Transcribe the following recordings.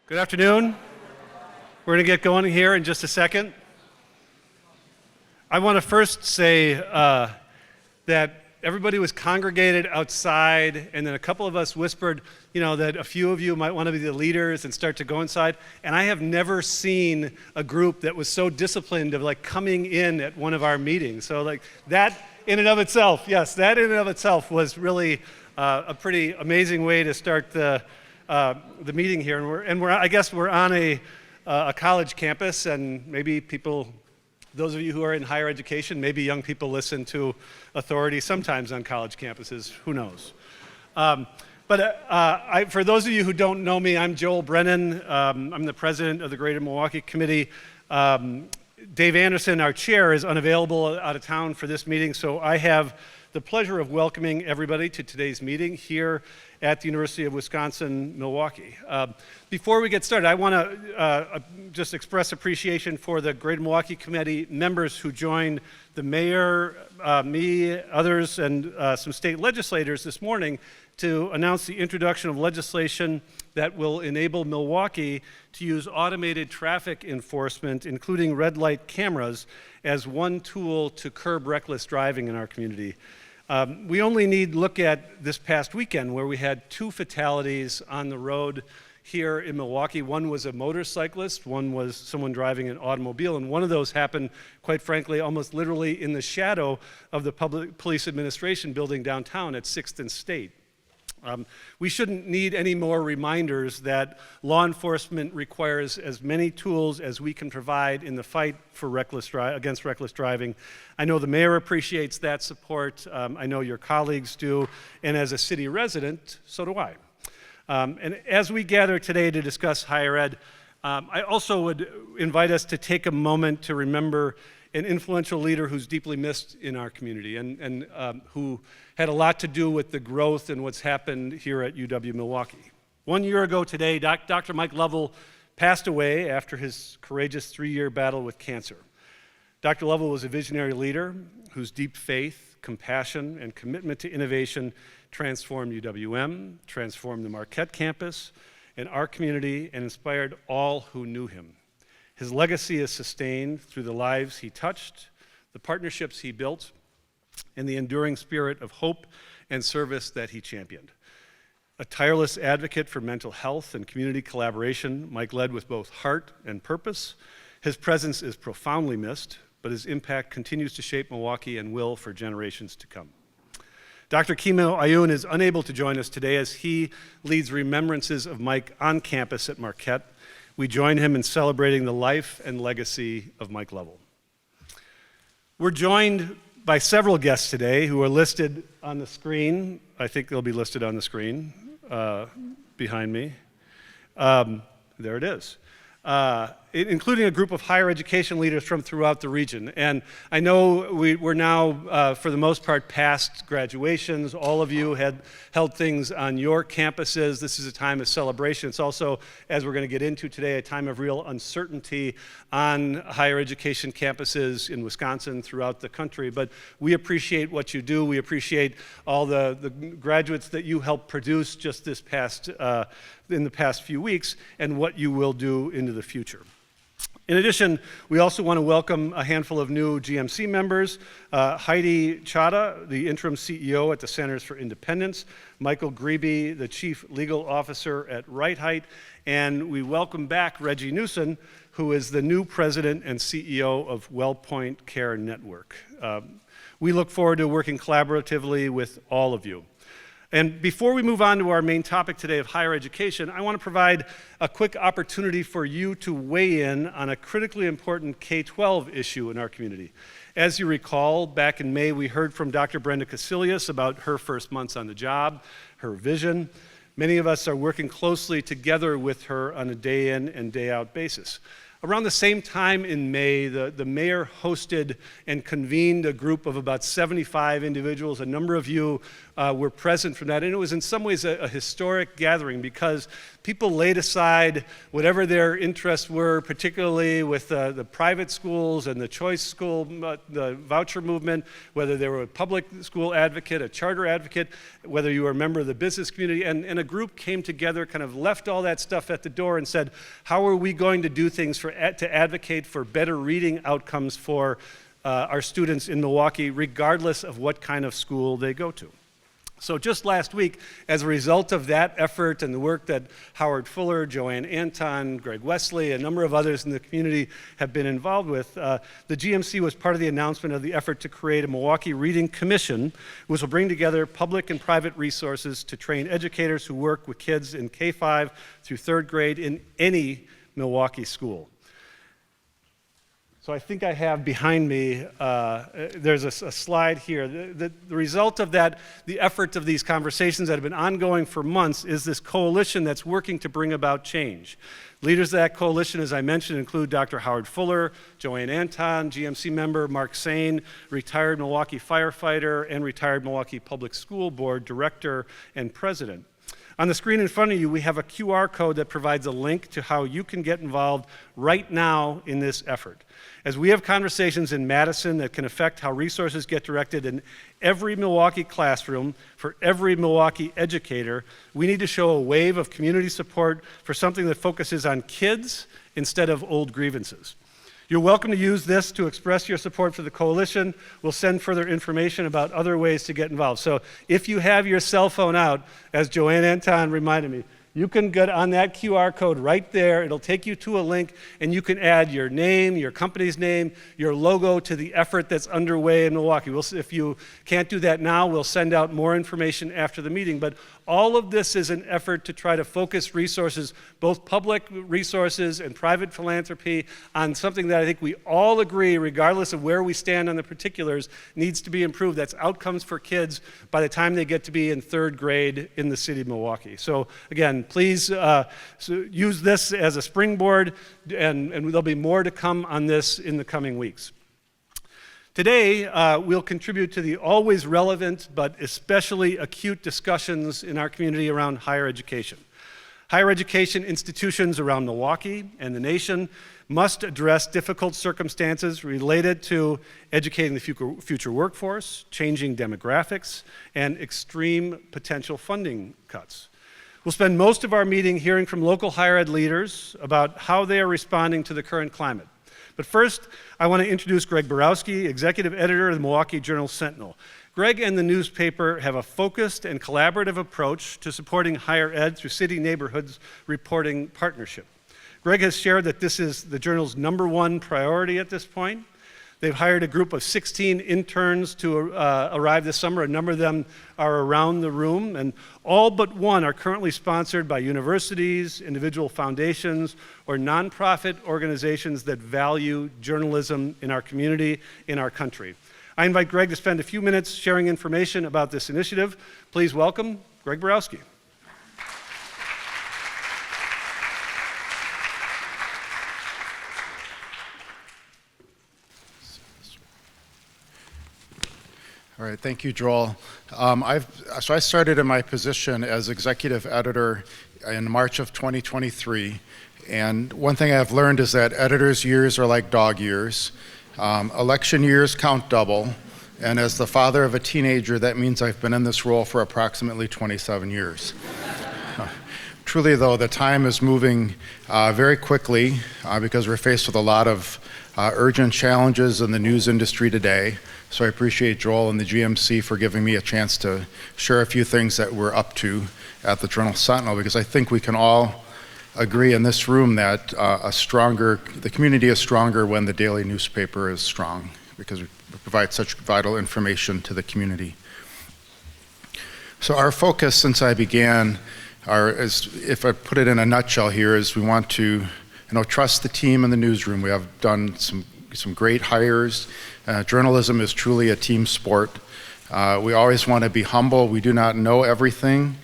Good afternoon. We're going to get going here in just a second. I want to first say that everybody was congregated outside, and then a couple of us whispered, that a few of you might want to be the leaders and start to go inside. And I have never seen a group that was so disciplined of coming in at one of our meetings. So that in and of itself, yes, that in and of itself was really a pretty amazing way to start the meeting here. And I guess we're on a college campus, and maybe those of you who are in higher education, maybe young people listen to authority sometimes on college campuses, who knows. But for those of you who don't know me, I'm Joel Brennan. I'm the president of the Greater Milwaukee Committee. Dave Anderson, our chair, is unavailable out of town for this meeting, so I have the pleasure of welcoming everybody to today's meeting here at the University of Wisconsin-Milwaukee. Before we get started, I want to just express appreciation for the Greater Milwaukee Committee members who joined the mayor, me, others, and some state legislators this morning to announce the introduction of legislation that will enable Milwaukee to use automated traffic enforcement, including red light cameras, as one tool to curb reckless driving in our community. We only need look at this past weekend where we had 2 fatalities on the road here in Milwaukee. One was a motorcyclist, one was someone driving an automobile, and one of those happened, quite frankly, almost literally in the shadow of the Public Police Administration building downtown at 6th and State. We shouldn't need any more reminders that law enforcement requires as many tools as we can provide in the fight for against reckless driving. I know the mayor appreciates that support. I know your colleagues do, and as a city resident, so do I. And as we gather today to discuss higher ed, I also would invite us to take a moment to remember an influential leader who's deeply missed in our community and who had a lot to do with the growth and what's happened here at UW-Milwaukee. 1 year ago today, Dr. Mike Lovell passed away after his courageous 3-year battle with cancer. Dr. Lovell was a visionary leader whose deep faith, compassion, and commitment to innovation transformed UWM, transformed the Marquette campus and our community, and inspired all who knew him. His legacy is sustained through the lives he touched, the partnerships he built, and the enduring spirit of hope and service that he championed. A tireless advocate for mental health and community collaboration, Mike led with both heart and purpose. His presence is profoundly missed, but his impact continues to shape Milwaukee and will for generations to come. Dr. Kimo Ayun is unable to join us today as he leads remembrances of Mike on campus at Marquette. We join him in celebrating the life and legacy of Mike Lovell. We're joined by several guests today who are listed on the screen. I think they'll be listed on the screen behind me. There it is. Including a group of higher education leaders from throughout the region. And I know we're now, for the most part, past graduations. All of you had held things on your campuses. This is a time of celebration. It's also, as we're going to get into today, a time of real uncertainty on higher education campuses in Wisconsin, throughout the country. But we appreciate what you do. We appreciate all the graduates that you helped produce just in the past few weeks, and what you will do into the future. In addition, we also want to welcome a handful of new GMC members, Heidi Chada, the interim CEO at the Centers for Independence, Michael Grebe, the Chief Legal Officer at Right Height, and we welcome back Reggie Newson, who is the new president and CEO of WellPoint Care Network. We look forward to working collaboratively with all of you. And before we move on to our main topic today of higher education, I want to provide a quick opportunity for you to weigh in on a critically important K-12 issue in our community. As you recall, back in May, we heard from Dr. Brenda Casilius about her first months on the job, her vision. Many of us are working closely together with her on a day in and day out basis. Around the same time in May, the mayor hosted and convened a group of about 75 individuals. A number of you were present for that, and it was in some ways a historic gathering because people laid aside whatever their interests were, particularly with the private schools and the choice school, the voucher movement, whether they were a public school advocate, a charter advocate, whether you were a member of the business community, and a group came together, kind of left all that stuff at the door and said, how are we going to do things to advocate for better reading outcomes for our students in Milwaukee, regardless of what kind of school they go to. So just last week, as a result of that effort and the work that Howard Fuller, Joanne Anton, Greg Wesley, a number of others in the community have been involved with, the GMC was part of the announcement of the effort to create a Milwaukee Reading Commission, which will bring together public and private resources to train educators who work with kids in K-5 through 3rd grade in any Milwaukee school. So I think I have behind me, there's a slide here. The result of that, the effort of these conversations that have been ongoing for months, is this coalition that's working to bring about change. Leaders of that coalition, as I mentioned, include Dr. Howard Fuller, Joanne Anton, GMC member Mark Sane, retired Milwaukee firefighter, and retired Milwaukee Public School Board director and president. On the screen in front of you, we have a QR code that provides a link to how you can get involved right now in this effort. As we have conversations in Madison that can affect how resources get directed in every Milwaukee classroom for every Milwaukee educator, we need to show a wave of community support for something that focuses on kids instead of old grievances. You're welcome to use this to express your support for the coalition. We'll send further information about other ways to get involved. So if you have your cell phone out, as Joanne Anton reminded me, you can get on that QR code right there. It'll take you to a link, and you can add your name, your company's name, your logo to the effort that's underway in Milwaukee. If you can't do that now, we'll send out more information after the meeting. But all of this is an effort to try to focus resources, both public resources and private philanthropy, on something that I think we all agree, regardless of where we stand on the particulars, needs to be improved. That's outcomes for kids by the time they get to be in 3rd grade in the city of Milwaukee. So again, please use this as a springboard, and there'll be more to come on this in the coming weeks. Today, we'll contribute to the always relevant but especially acute discussions in our community around higher education. Higher education institutions around Milwaukee and the nation must address difficult circumstances related to educating the future workforce, changing demographics, and extreme potential funding cuts. We'll spend most of our meeting hearing from local higher ed leaders about how they are responding to the current climate. But first, I want to introduce Greg Borowski, executive editor of the Milwaukee Journal-Sentinel. Greg and the newspaper have a focused and collaborative approach to supporting higher ed through city neighborhoods reporting partnership. Greg has shared that this is the Journal's #1 priority at this point. They've hired a group of 16 interns to arrive this summer. A number of them are around the room, and all but one are currently sponsored by universities, individual foundations, or nonprofit organizations that value journalism in our community, in our country. I invite Greg to spend a few minutes sharing information about this initiative. Please welcome Greg Borowski. All right, thank you, Joel. I started in my position as executive editor in March of 2023, and one thing I've learned is that editors' years are like dog years. Election years count double, and as the father of a teenager, that means I've been in this role for approximately 27 years. Truly, though, the time is moving very quickly because we're faced with a lot of urgent challenges in the news industry today. So I appreciate Joel and the GMC for giving me a chance to share a few things that we're up to at the Journal-Sentinel, because I think we can all agree in this room that the community is stronger when the daily newspaper is strong, because we provide such vital information to the community. So our focus since I began, if I put it in a nutshell here, is we want to trust the team in the newsroom. We have done some great hires. Journalism is truly a team sport. We always want to be humble. We do not know everything.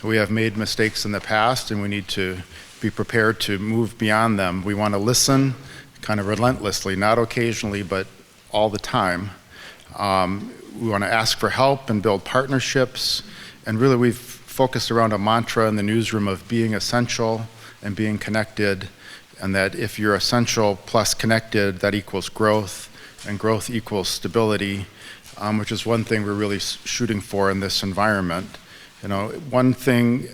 We have made mistakes in the past, and we need to be prepared to move beyond them. We want to listen kind of relentlessly, not occasionally, but all the time. We want to ask for help and build partnerships. And really, we've focused around a mantra in the newsroom of being essential and being connected, and that if you're essential plus connected, that equals growth, and growth equals stability, which is one thing we're really shooting for in this environment. You know, one thing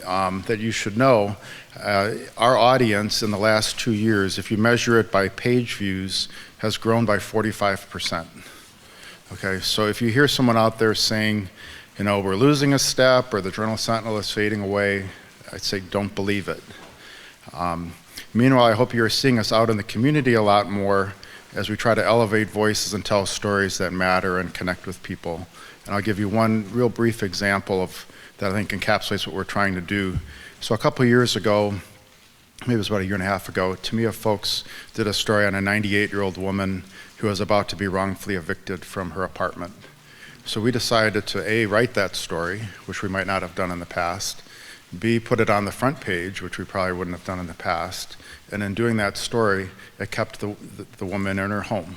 that you should know, our audience in the last 2 years, if you measure it by page views, has grown by 45%. Okay, so if you hear someone out there saying, you know, we're losing a step or the Journal-Sentinel is fading away, I'd say don't believe it. Meanwhile, I hope you're seeing us out in the community a lot more as we try to elevate voices and tell stories that matter and connect with people. And I'll give you one real brief example of that I think encapsulates what we're trying to do. So a couple of years ago, maybe it was about a year and a half ago, Tamia Folks did a story on a 98-year-old woman who was about to be wrongfully evicted from her apartment. So we decided to A, write that story, which we might not have done in the past, B, put it on the front page, which we probably wouldn't have done in the past, and in doing that story, it kept the woman in her home.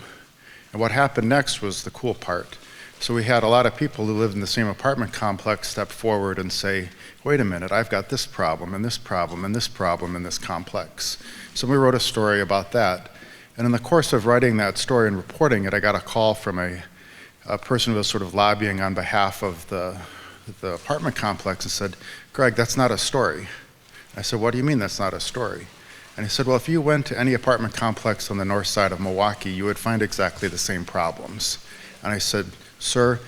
And what happened next was the cool part. So we had a lot of people who lived in the same apartment complex step forward and say, wait a minute, I've got this problem and this problem and this problem in this complex. So we wrote a story about that. And in the course of writing that story and reporting it, I got a call from a person who was sort of lobbying on behalf of the apartment complex and said, Greg, that's not a story. I said, what do you mean that's not a story? And he said, well, if you went to any apartment complex on the north side of Milwaukee, you would find exactly the same problems. And I said, sir,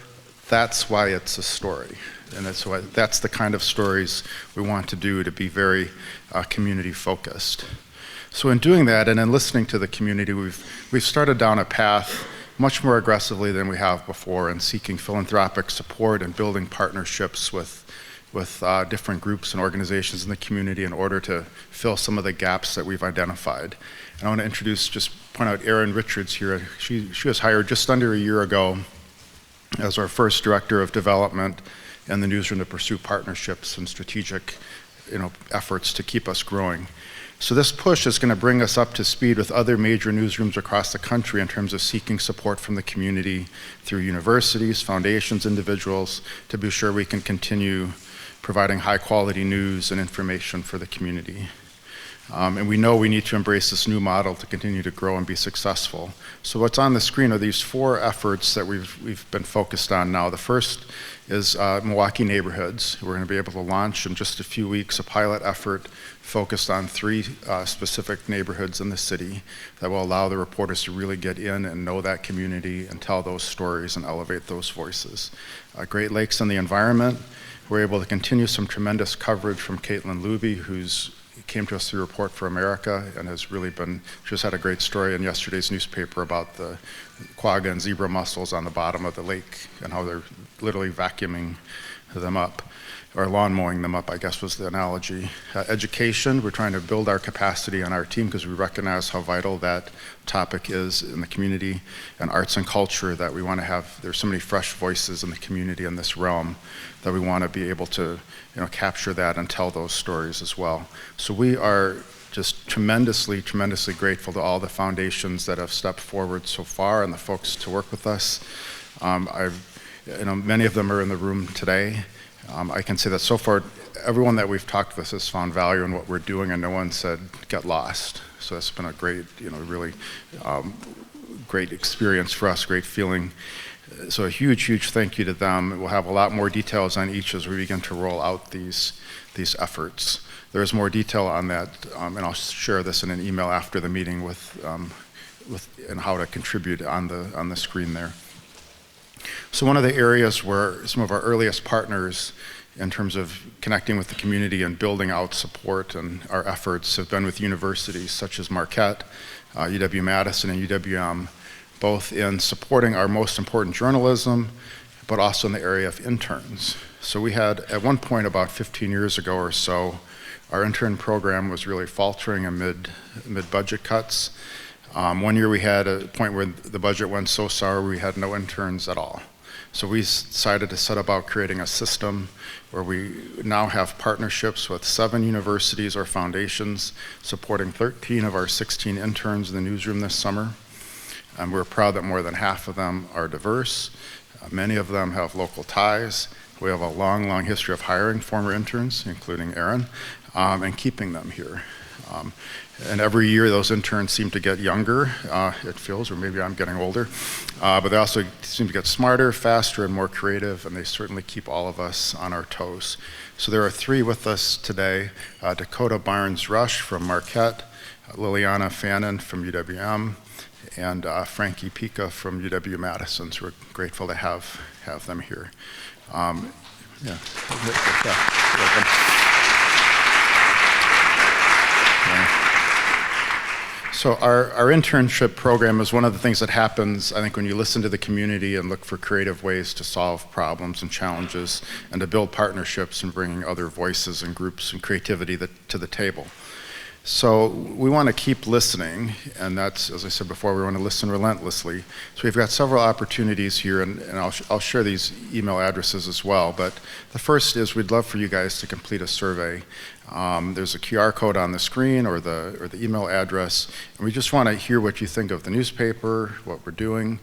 that's why it's a story. And that's the kind of stories we want to do, to be very community focused. So in doing that and in listening to the community, we've started down a path much more aggressively than we have before in seeking philanthropic support and building partnerships with different groups and organizations in the community in order to fill some of the gaps that we've identified. And I want to point out Erin Richards here. She was hired just under a year ago as our first director of development in the newsroom to pursue partnerships and strategic, efforts to keep us growing. So this push is going to bring us up to speed with other major newsrooms across the country in terms of seeking support from the community through universities, foundations, individuals, to be sure we can continue providing high quality news and information for the community. And we know we need to embrace this new model to continue to grow and be successful. So what's on the screen are these 4 efforts that we've been focused on now. The first is Milwaukee neighborhoods. We're going to be able to launch in just a few weeks a pilot effort focused on 3 specific neighborhoods in the city that will allow the reporters to really get in and know that community and tell those stories and elevate those voices. Great Lakes and the environment. We're able to continue some tremendous coverage from Caitlin Luby, who's came to us through Report for America and has really just had a great story in yesterday's newspaper about the quagga and zebra mussels on the bottom of the lake and how they're literally vacuuming them up, or lawn mowing them up, I guess was the analogy. Education, we're trying to build our capacity on our team because we recognize how vital that topic is in the community. And arts and culture, that we want to have, there's so many fresh voices in the community in this realm that we want to be able to capture that and tell those stories as well. So we are just tremendously, tremendously grateful to all the foundations that have stepped forward so far and the folks to work with us. Many of them are in the room today. I can say that so far, everyone that we've talked with has found value in what we're doing, and no one said, get lost. So that's been a great, really great experience for us, great feeling. So a huge, huge thank you to them. We'll have a lot more details on each as we begin to roll out these efforts. There's more detail on that, and I'll share this in an email after the meeting with and how to contribute on the screen there. So one of the areas where some of our earliest partners in terms of connecting with the community and building out support and our efforts have been with universities such as Marquette, UW-Madison, and UWM, both in supporting our most important journalism, but also in the area of interns. So we had, at one point about 15 years ago or so, our intern program was really faltering amid budget cuts. One year we had a point where the budget went so sour we had no interns at all. So we decided to set about creating a system where we now have partnerships with 7 universities or foundations supporting 13 of our 16 interns in the newsroom this summer. And we're proud that more than half of them are diverse. Many of them have local ties. We have a long, long history of hiring former interns, including Aaron, and keeping them here. And every year those interns seem to get younger, it feels, or maybe I'm getting older, but they also seem to get smarter, faster, and more creative, and they certainly keep all of us on our toes. So there are 3 with us today: Dakota Barnes-Rush from Marquette, Liliana Fannin from UWM, and Frankie Pica from UW-Madison. So we're grateful to have them here. Yeah. So our internship program is one of the things that happens, I think, when you listen to the community and look for creative ways to solve problems and challenges and to build partnerships and bringing other voices and groups and creativity to the table. So we want to keep listening, and that's, as I said before, we want to listen relentlessly. So we've got several opportunities here, and I'll share these email addresses as well. But the first is we'd love for you guys to complete a survey. There's a QR code on the screen or the email address, and we just want to hear what you think of the newspaper, what we're doing,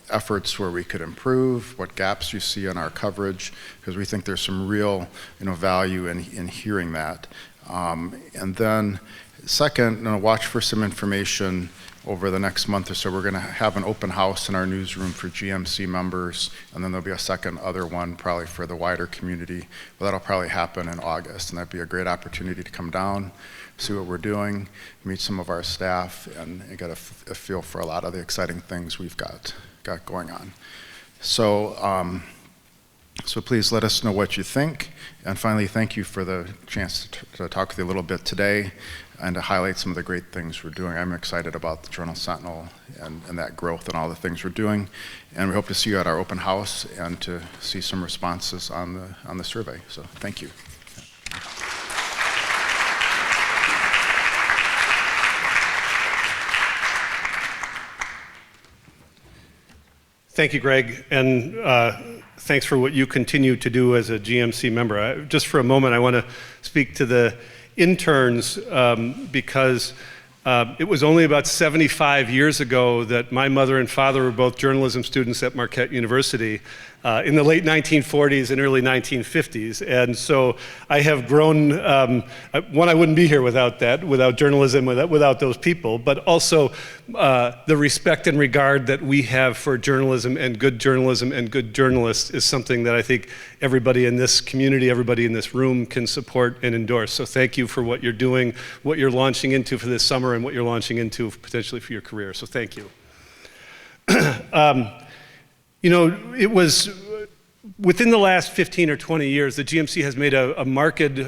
efforts where we could improve, what gaps you see in our coverage, because we think there's some real value in hearing that. And then second, watch for some information over the next month or so. We're going to have an open house in our newsroom for GMC members, and then there'll be a second other one probably for the wider community. But that'll probably happen in August, and that'd be a great opportunity to come down, see what we're doing, meet some of our staff, and get a feel for a lot of the exciting things we've got going on. So, so please let us know what you think. And finally, thank you for the chance to talk with you a little bit today and to highlight some of the great things we're doing. I'm excited about the Journal Sentinel and that growth and all the things we're doing. And we hope to see you at our open house and to see some responses on the survey. So thank you. Thank you, Greg, and thanks for what you continue to do as a GMC member. Just for a moment, I want to speak to the interns because it was only about 75 years ago that my mother and father were both journalism students at Marquette University in the late 1940s and early 1950s. And so I have grown, one, I wouldn't be here without that, without journalism, without those people, but also the respect and regard that we have for journalism and good journalists is something that I think everybody in this community, everybody in this room can support and endorse. So thank you for what you're doing, what you're launching into for this summer, and what you're launching into potentially for your career. So thank you. You know, it was within the last 15 or 20 years, the GMC has made a marked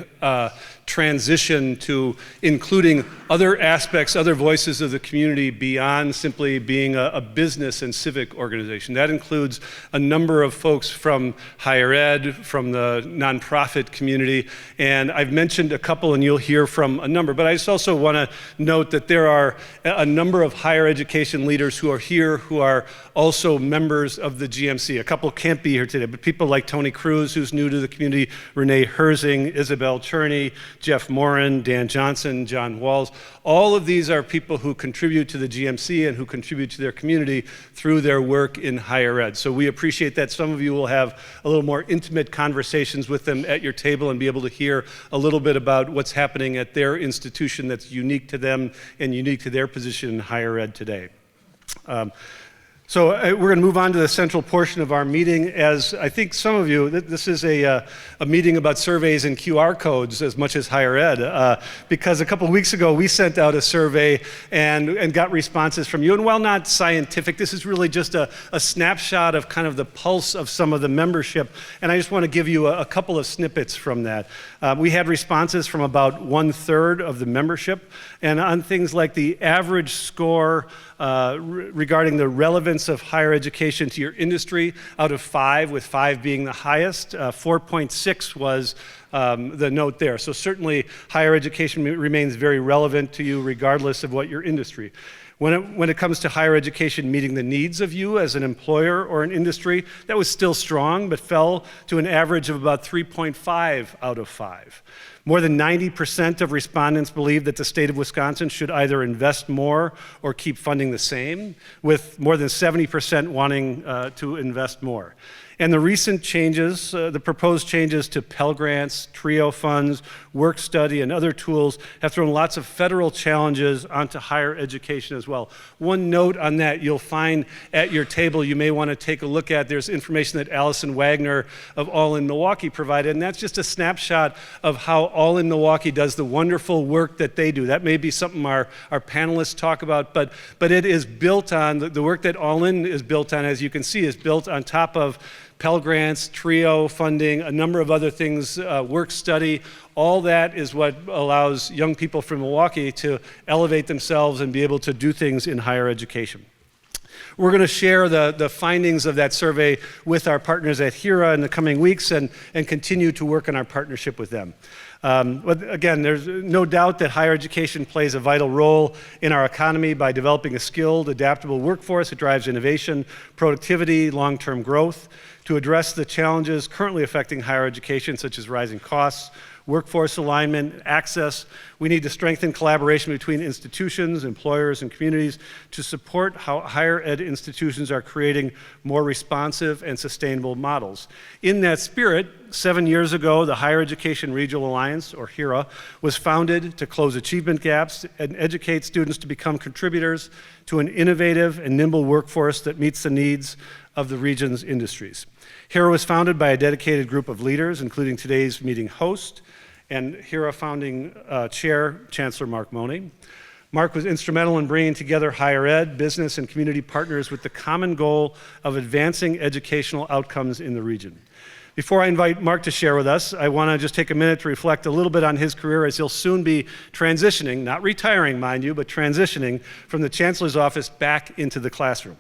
transition to including other aspects, other voices of the community beyond simply being a business and civic organization. That includes a number of folks from higher ed, from the nonprofit community, and I've mentioned a couple and you'll hear from a number, but I just also want to note that there are a number of higher education leaders who are here who are also members of the GMC. A couple can't be here today, but people like Tony Cruz, who's new to the community, Renee Herzing, Isabel Cherney, Jeff Morin, Dan Johnson, John Walls. All of these are people who contribute to the GMC and who contribute to their community through their work in higher ed. So we appreciate that. Some of you will have a little more intimate conversations with them at your table and be able to hear a little bit about what's happening at their institution that's unique to them and unique to their position in higher ed today. So we're going to move on to the central portion of our meeting. As I think some of you, this is a meeting about surveys and QR codes as much as higher ed, because a couple of weeks ago we sent out a survey and got responses from you. And while not scientific, this is really just a snapshot of kind of the pulse of some of the membership. And I just want to give you a couple of snippets from that. We had responses from about 1/3 of the membership, and on things like the average score regarding the relevance of higher education to your industry out of 5, with 5 being the highest. 4.6 was the note there. So certainly higher education remains very relevant to you regardless of what your industry. When it comes to higher education meeting the needs of you as an employer or an industry, that was still strong, but fell to an average of about 3.5 out of 5. More than 90% of respondents believe that the state of Wisconsin should either invest more or keep funding the same, with more than 70% wanting to invest more. And the recent changes, the proposed changes to Pell Grants, TRIO funds, work study, and other tools have thrown lots of federal challenges onto higher education as well. One note on that you'll find at your table you may want to take a look at. There's information that Allison Wagner of All in Milwaukee provided, and that's just a snapshot of how All in Milwaukee does the wonderful work that they do. That may be something our panelists talk about, but it is built on, the work that All In is built on, as you can see, is built on top of Pell Grants, TRIO funding, a number of other things, work study. All that is what allows young people from Milwaukee to elevate themselves and be able to do things in higher education. We're going to share the findings of that survey with our partners at HERA in the coming weeks and continue to work on our partnership with them. But again, there's no doubt that higher education plays a vital role in our economy by developing a skilled, adaptable workforce that drives innovation, productivity, long-term growth. To address the challenges currently affecting higher education, such as rising costs, workforce alignment, access, we need to strengthen collaboration between institutions, employers, and communities to support how higher ed institutions are creating more responsive and sustainable models. In that spirit, 7 years ago, the Higher Education Regional Alliance, or HERA, was founded to close achievement gaps and educate students to become contributors to an innovative and nimble workforce that meets the needs of the region's industries. HERA was founded by a dedicated group of leaders, including today's meeting host and HERA founding chair, Chancellor Mark Money. Mark was instrumental in bringing together higher ed, business, and community partners with the common goal of advancing educational outcomes in the region. Before I invite Mark to share with us, I want to just take a minute to reflect a little bit on his career, as he'll soon be transitioning, not retiring, mind you, but transitioning from the Chancellor's office back into the classroom.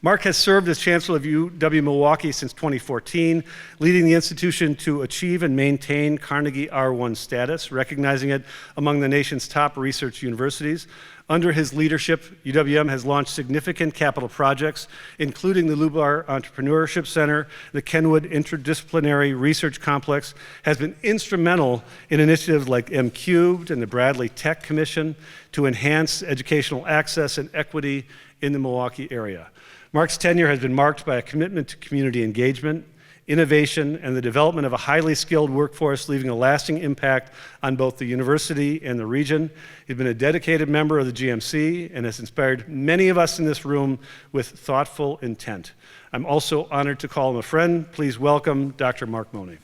Mark has served as Chancellor of UW-Milwaukee since 2014, leading the institution to achieve and maintain Carnegie R1 status, recognizing it among the nation's top research universities. Under his leadership, UWM has launched significant capital projects, including the Lubar Entrepreneurship Center. The Kenwood Interdisciplinary Research Complex has been instrumental in initiatives like M-Cubed and the Bradley Tech Commission to enhance educational access and equity in the Milwaukee area. Mark's tenure has been marked by a commitment to community engagement, innovation, and the development of a highly skilled workforce, leaving a lasting impact on both the university and the region. He's been a dedicated member of the GMC and has inspired many of us in this room with thoughtful intent. I'm also honored to call him a friend. Please welcome Dr. Mark Money.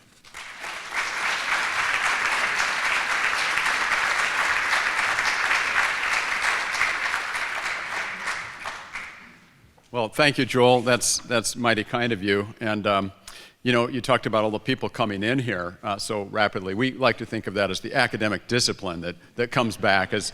Well, thank you, Joel. That's mighty kind of you. And you know, you talked about all the people coming in here so rapidly. We like to think of that as the academic discipline that comes back, as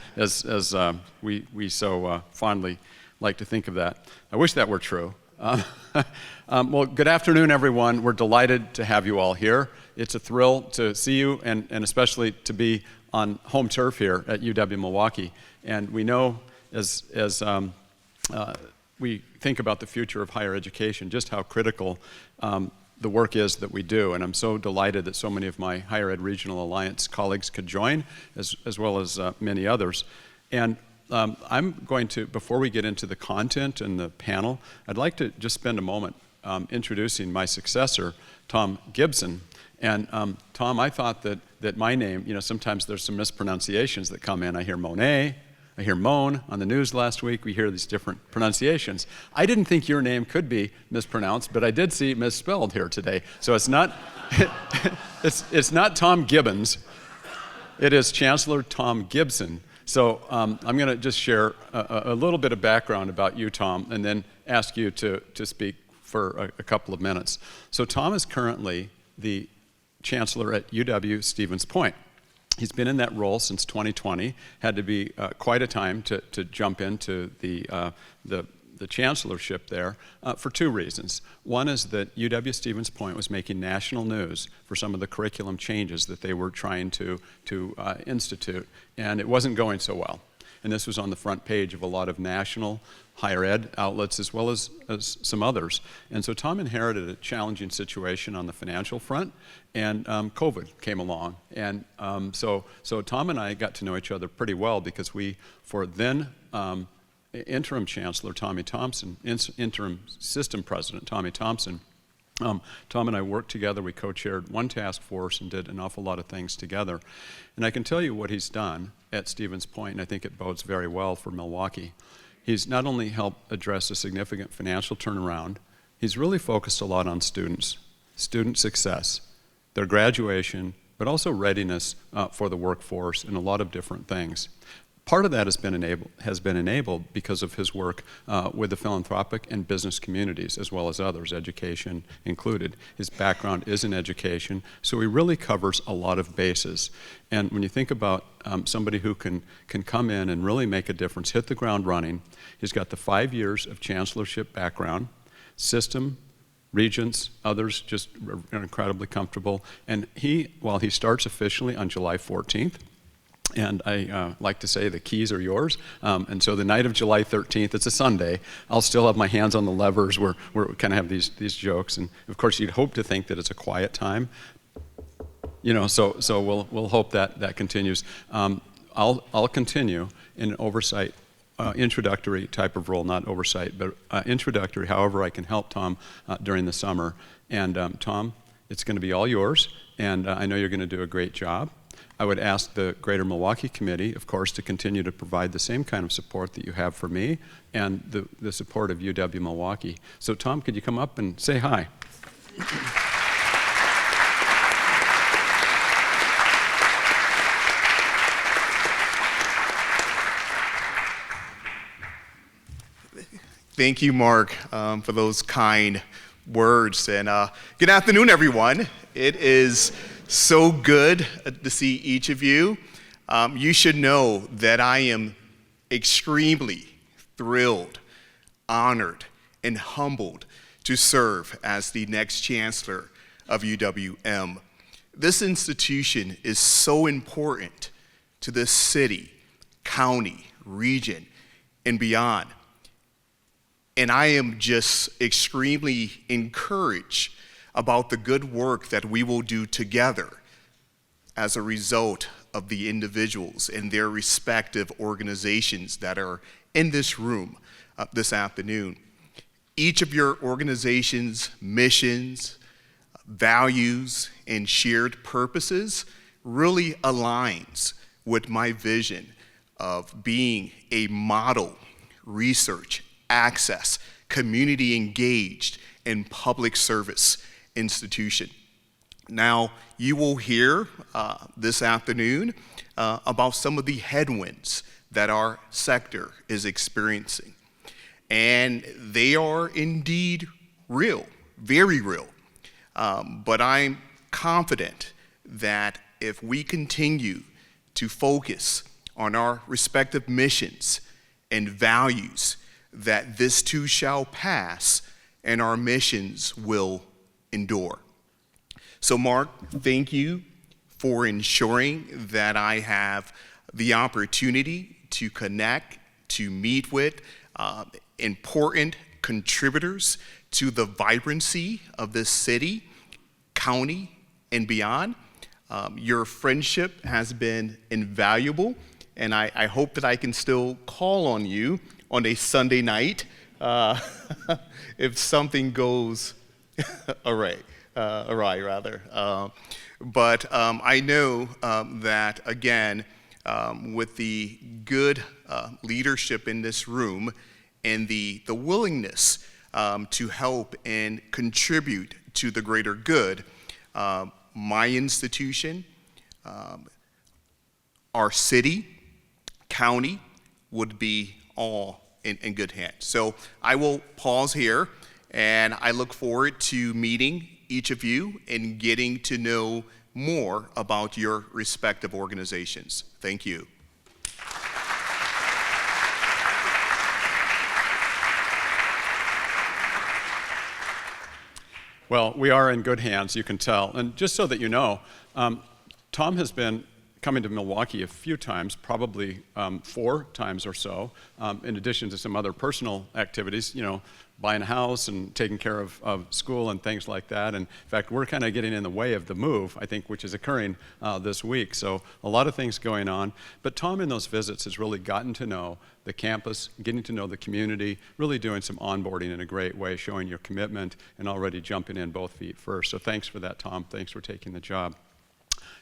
we so fondly like to think of that. I wish that were true. Well, good afternoon, everyone. We're delighted to have you all here. It's a thrill to see you, and especially to be on home turf here at UW-Milwaukee. And we know as we think about the future of higher education, just how critical the work is that we do. And I'm so delighted that so many of my Higher Ed Regional Alliance colleagues could join, as well as many others. And I'm going to, before we get into the content and the panel, I'd like to just spend a moment introducing my successor, Tom Gibson. And Tom, I thought that my name, you know, sometimes there's some mispronunciations that come in. I hear Monet, I hear Moan on the news last week. We hear these different pronunciations. I didn't think your name could be mispronounced, but I did see it misspelled here today. So it's not, it's not Tom Gibbons. It is Chancellor Tom Gibson. So I'm going to just share a little bit of background about you, Tom, and then ask you to speak for a couple of minutes. So Tom is currently the Chancellor at UW-Stevens Point. He's been in that role since 2020. Had to be quite a time to jump into the chancellorship there for two reasons. One is that UW-Stevens Point was making national news for some of the curriculum changes that they were trying to institute, and it wasn't going so well. And this was on the front page of a lot of national higher ed outlets as well as some others. And so Tom inherited a challenging situation on the financial front, and COVID came along. And so Tom and I got to know each other pretty well because we, for then interim chancellor Tommy Thompson, interim system president Tommy Thompson, Tom and I worked together. We co-chaired one task force and did an awful lot of things together. And I can tell you what he's done at Stevens Point, and I think it bodes very well for Milwaukee. He's not only helped address a significant financial turnaround, he's really focused a lot on students, student success, their graduation, but also readiness for the workforce and a lot of different things. Part of that has been enabled because of his work with the philanthropic and business communities, as well as others, education included. His background is in education, so he really covers a lot of bases. And when you think about somebody who can come in and really make a difference, hit the ground running, he's got the 5 years of chancellorship background, system, regents, others just are incredibly comfortable. And while he starts officially on July 14th, and I like to say the keys are yours. And so the night of July 13th, it's a Sunday, I'll still have my hands on the levers. We're kind of have these jokes. And of course, you'd hope to think that it's a quiet time. You know, so we'll hope that continues. I'll continue in an oversight, introductory type of role, not oversight, but introductory, however I can help Tom during the summer. And Tom, it's going to be all yours, and I know you're going to do a great job. I would ask the Greater Milwaukee Committee, of course, to continue to provide the same kind of support that you have for me and the support of UW-Milwaukee. So Tom, could you come up and say hi? Thank you, Mark, for those kind words. And good afternoon, everyone. It is so good to see each of you. You should know that I am extremely thrilled, honored, and humbled to serve as the next chancellor of UWM. This institution is so important to this city, county, region, and beyond. And I am just extremely encouraged about the good work that we will do together as a result of the individuals and their respective organizations that are in this room this afternoon. Each of your organizations' missions, values, and shared purposes really aligns with my vision of being a model research, access, community engaged, and public service institution. Now, you will hear this afternoon about some of the headwinds that our sector is experiencing. And they are indeed real, very real. But I'm confident that if we continue to focus on our respective missions and values, that this too shall pass and our missions will endure. So Mark, thank you for ensuring that I have the opportunity to connect, to meet with important contributors to the vibrancy of this city, county, and beyond. Your friendship has been invaluable, and I hope that I can still call on you on a Sunday night if something goes awry. But I know that, again, with the good leadership in this room and the willingness to help and contribute to the greater good, my institution, our city, county would be all in good hands. So I will pause here, and I look forward to meeting each of you and getting to know more about your respective organizations. Thank you. Well, we are in good hands, you can tell. And just so that you know, Tom has been coming to Milwaukee a few times, probably 4 times or so, in addition to some other personal activities, buying a house and taking care of school and things like that. And in fact, we're kind of getting in the way of the move, I think, which is occurring this week. So a lot of things going on. But Tom in those visits has really gotten to know the campus, getting to know the community, really doing some onboarding in a great way, showing your commitment and already jumping in both feet first. So thanks for that, Tom. Thanks for taking the job.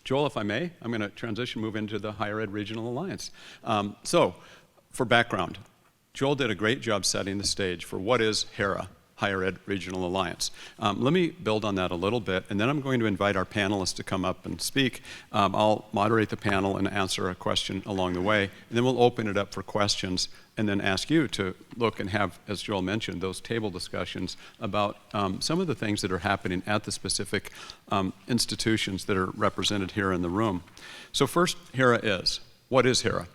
Joel, if I may, I'm going to move into the Higher Ed Regional Alliance. So for background, Joel did a great job setting the stage for what is HERA, Higher Ed Regional Alliance. Let me build on that a little bit, and then I'm going to invite our panelists to come up and speak. I'll moderate the panel and answer a question along the way, and then we'll open it up for questions and then ask you to look and have, as Joel mentioned, those table discussions about some of the things that are happening at the specific institutions that are represented here in the room. So first, HERA is. What is HERA?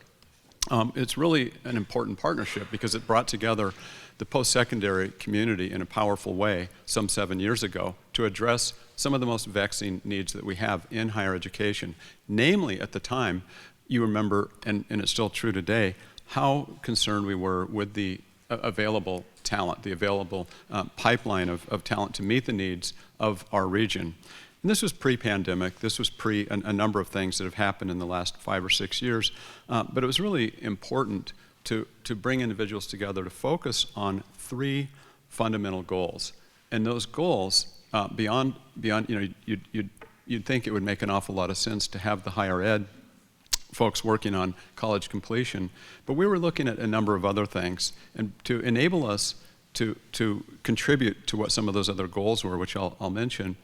It's really an important partnership because it brought together the post-secondary community in a powerful way some 7 years ago to address some of the most vexing needs that we have in higher education. Namely, at the time, you remember, and it's still true today, how concerned we were with the available talent, the available pipeline of talent to meet the needs of our region. And this was pre-pandemic. This was pre a number of things that have happened in the last 5 or 6 years. But it was really important to bring individuals together to focus on 3 fundamental goals. And those goals, beyond you'd think it would make an awful lot of sense to have the higher ed folks working on college completion. But we were looking at a number of other things. And to enable us to contribute to what some of those other goals were, which I'll mention,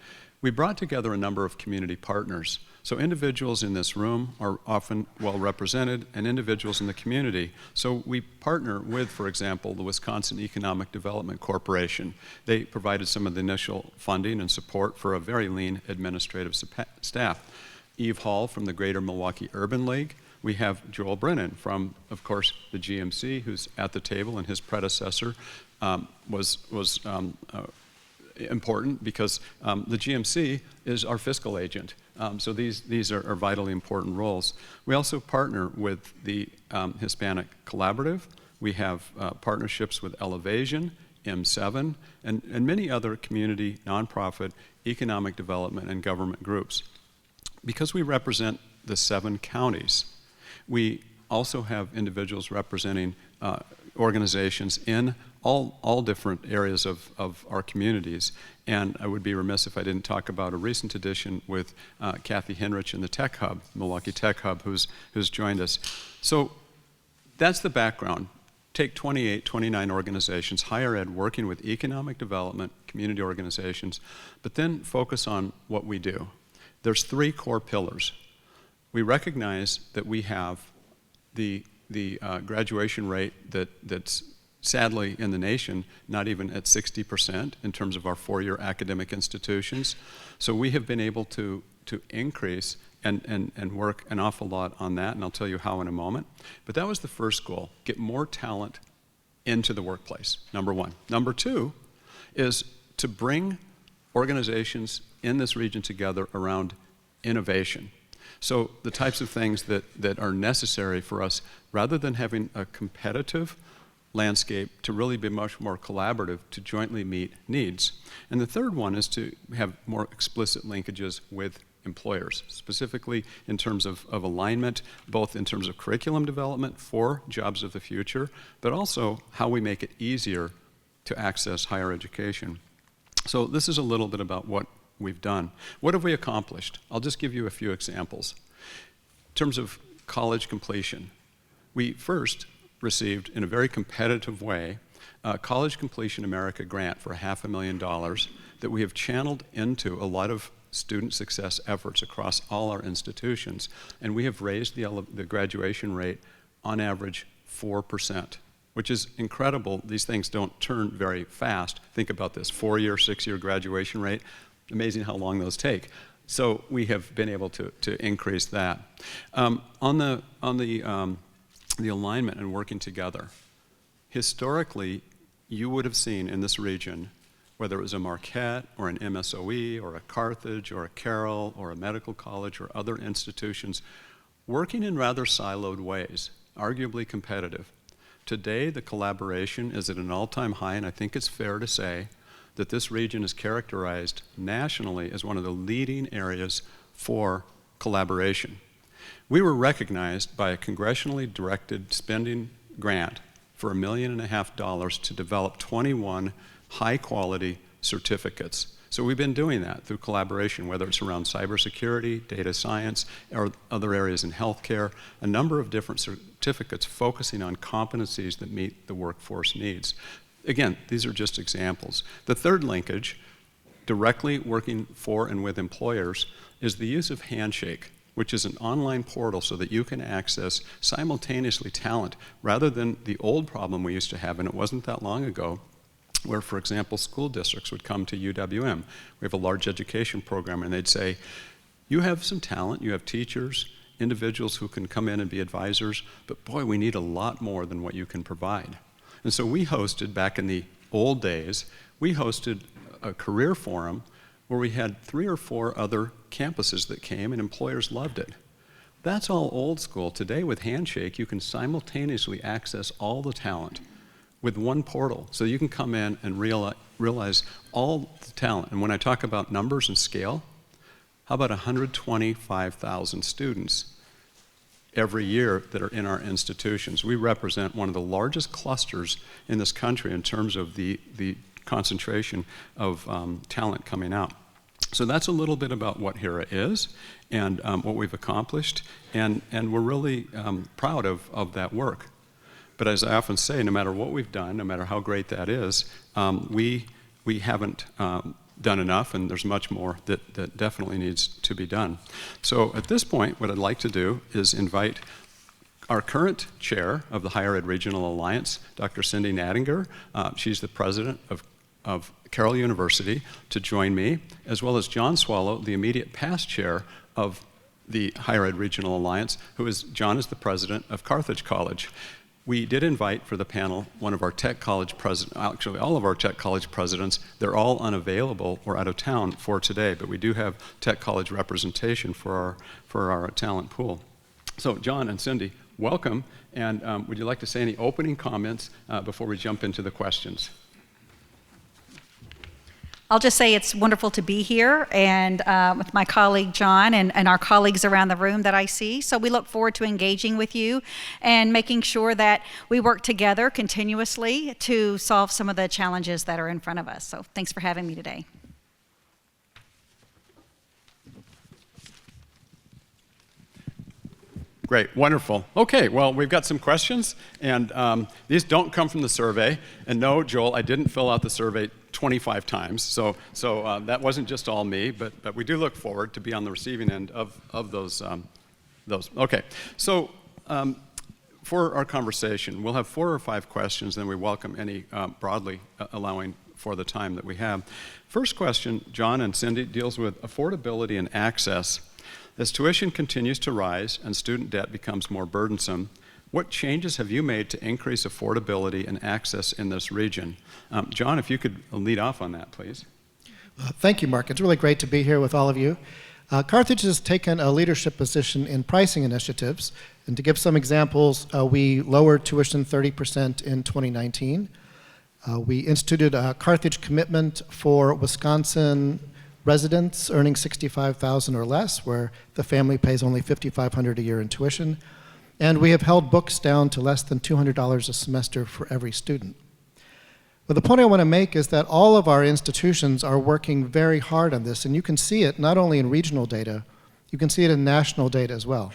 we brought together a number of community partners. So individuals in this room are often well represented, and individuals in the community. So we partner with, for example, the Wisconsin Economic Development Corporation. They provided some of the initial funding and support for a very lean administrative staff. Eve Hall from the Greater Milwaukee Urban League. We have Joel Brennan from, of course, the GMC, who's at the table, and his predecessor was important because the GMC is our fiscal agent. So these are vitally important roles. We also partner with the Hispanic Collaborative. We have partnerships with Elevation, M7, and many other community, nonprofit, economic development, and government groups. Because we represent the 7 counties, we also have individuals representing organizations in all different areas of our communities. And I would be remiss if I didn't talk about a recent addition with Kathy Henrich in the Tech Hub, Milwaukee Tech Hub, who's joined us. So that's the background. Take 28, 29 organizations, higher ed, working with economic development, community organizations, but then focus on what we do. There's 3 core pillars. We recognize that we have the graduation rate that's sadly in the nation not even at 60% in terms of our 4-year academic institutions. So we have been able to increase and work an awful lot on that, and I'll tell you how in a moment. But that was the first goal, get more talent into the workplace, number 1. Number 2 is to bring organizations in this region together around innovation. So the types of things that are necessary for us, rather than having a competitive landscape, to really be much more collaborative to jointly meet needs. And the third one is to have more explicit linkages with employers, specifically in terms of alignment, both in terms of curriculum development for jobs of the future, but also how we make it easier to access higher education. So this is a little bit about what we've done. What have we accomplished? I'll just give you a few examples. In terms of college completion, we first received, in a very competitive way, a College Completion America grant for $500,000 that we have channeled into a lot of student success efforts across all our institutions. And we have raised the graduation rate on average 4%, which is incredible. These things don't turn very fast. Think about this, 4-year, 6-year graduation rate. Amazing how long those take. So we have been able to increase that. On the alignment and working together, historically, you would have seen in this region, whether it was a Marquette or an MSOE or a Carthage or a Carroll or a medical college or other institutions, working in rather siloed ways, arguably competitive. Today, the collaboration is at an all-time high, and I think it's fair to say that this region is characterized nationally as one of the leading areas for collaboration. We were recognized by a congressionally directed spending grant for $1.5 million to develop 21 high-quality certificates. So we've been doing that through collaboration, whether it's around cybersecurity, data science, or other areas in healthcare, a number of different certificates focusing on competencies that meet the workforce needs. Again, these are just examples. The third linkage, directly working for and with employers, is the use of Handshake, which is an online portal so that you can access simultaneously talent rather than the old problem we used to have, and it wasn't that long ago, where, for example, school districts would come to UWM. We have a large education program, and they'd say, you have some talent, you have teachers, individuals who can come in and be advisors, but boy, we need a lot more than what you can provide. And so we hosted, back in the old days, we hosted a career forum where we had 3 or 4 other campuses that came, and employers loved it. That's all old school. Today, with Handshake, you can simultaneously access all the talent with one portal. So you can come in and realize all the talent. And when I talk about numbers and scale, how about 125,000 students every year that are in our institutions? We represent one of the largest clusters in this country in terms of the concentration of talent coming out. So that's a little bit about what HERA is and what we've accomplished, and we're really proud of that work. But as I often say, no matter what we've done, no matter how great that is, we haven't done enough, and there's much more that definitely needs to be done. So at this point, what I'd like to do is invite our current chair of the Higher Ed Regional Alliance, Dr. Cindy Nattinger. She's the president of Carroll University, to join me, as well as John Swallow, the immediate past chair of the Higher Ed Regional Alliance, John is the president of Carthage College. We did invite for the panel one of our tech college presidents, actually all of our tech college presidents. They're all unavailable or out of town for today, but we do have tech college representation for our talent pool. So John and Cindy, welcome, and would you like to say any opening comments before we jump into the questions? I'll just say it's wonderful to be here and with my colleague John and our colleagues around the room that I see. So we look forward to engaging with you and making sure that we work together continuously to solve some of the challenges that are in front of us. So thanks for having me today. Great, wonderful. Okay, well, we've got some questions, and these don't come from the survey. And no, Joel, I didn't fill out the survey 25 times, so that wasn't just all me, but we do look forward to be on the receiving end of those. Okay, so for our conversation, we'll have 4 or 5 questions, then we welcome any broadly allowing for the time that we have. First question, John and Cindy, deals with affordability and access. As tuition continues to rise and student debt becomes more burdensome, what changes have you made to increase affordability and access in this region? John, if you could lead off on that, please. Thank you, Mark. It's really great to be here with all of you. Carthage has taken a leadership position in pricing initiatives. And to give some examples, we lowered tuition 30% in 2019. We instituted a Carthage commitment for Wisconsin residents earning $65,000 or less, where the family pays only $5,500 a year in tuition. And we have held books down to less than $200 a semester for every student. But the point I want to make is that all of our institutions are working very hard on this, and you can see it not only in regional data, you can see it in national data as well.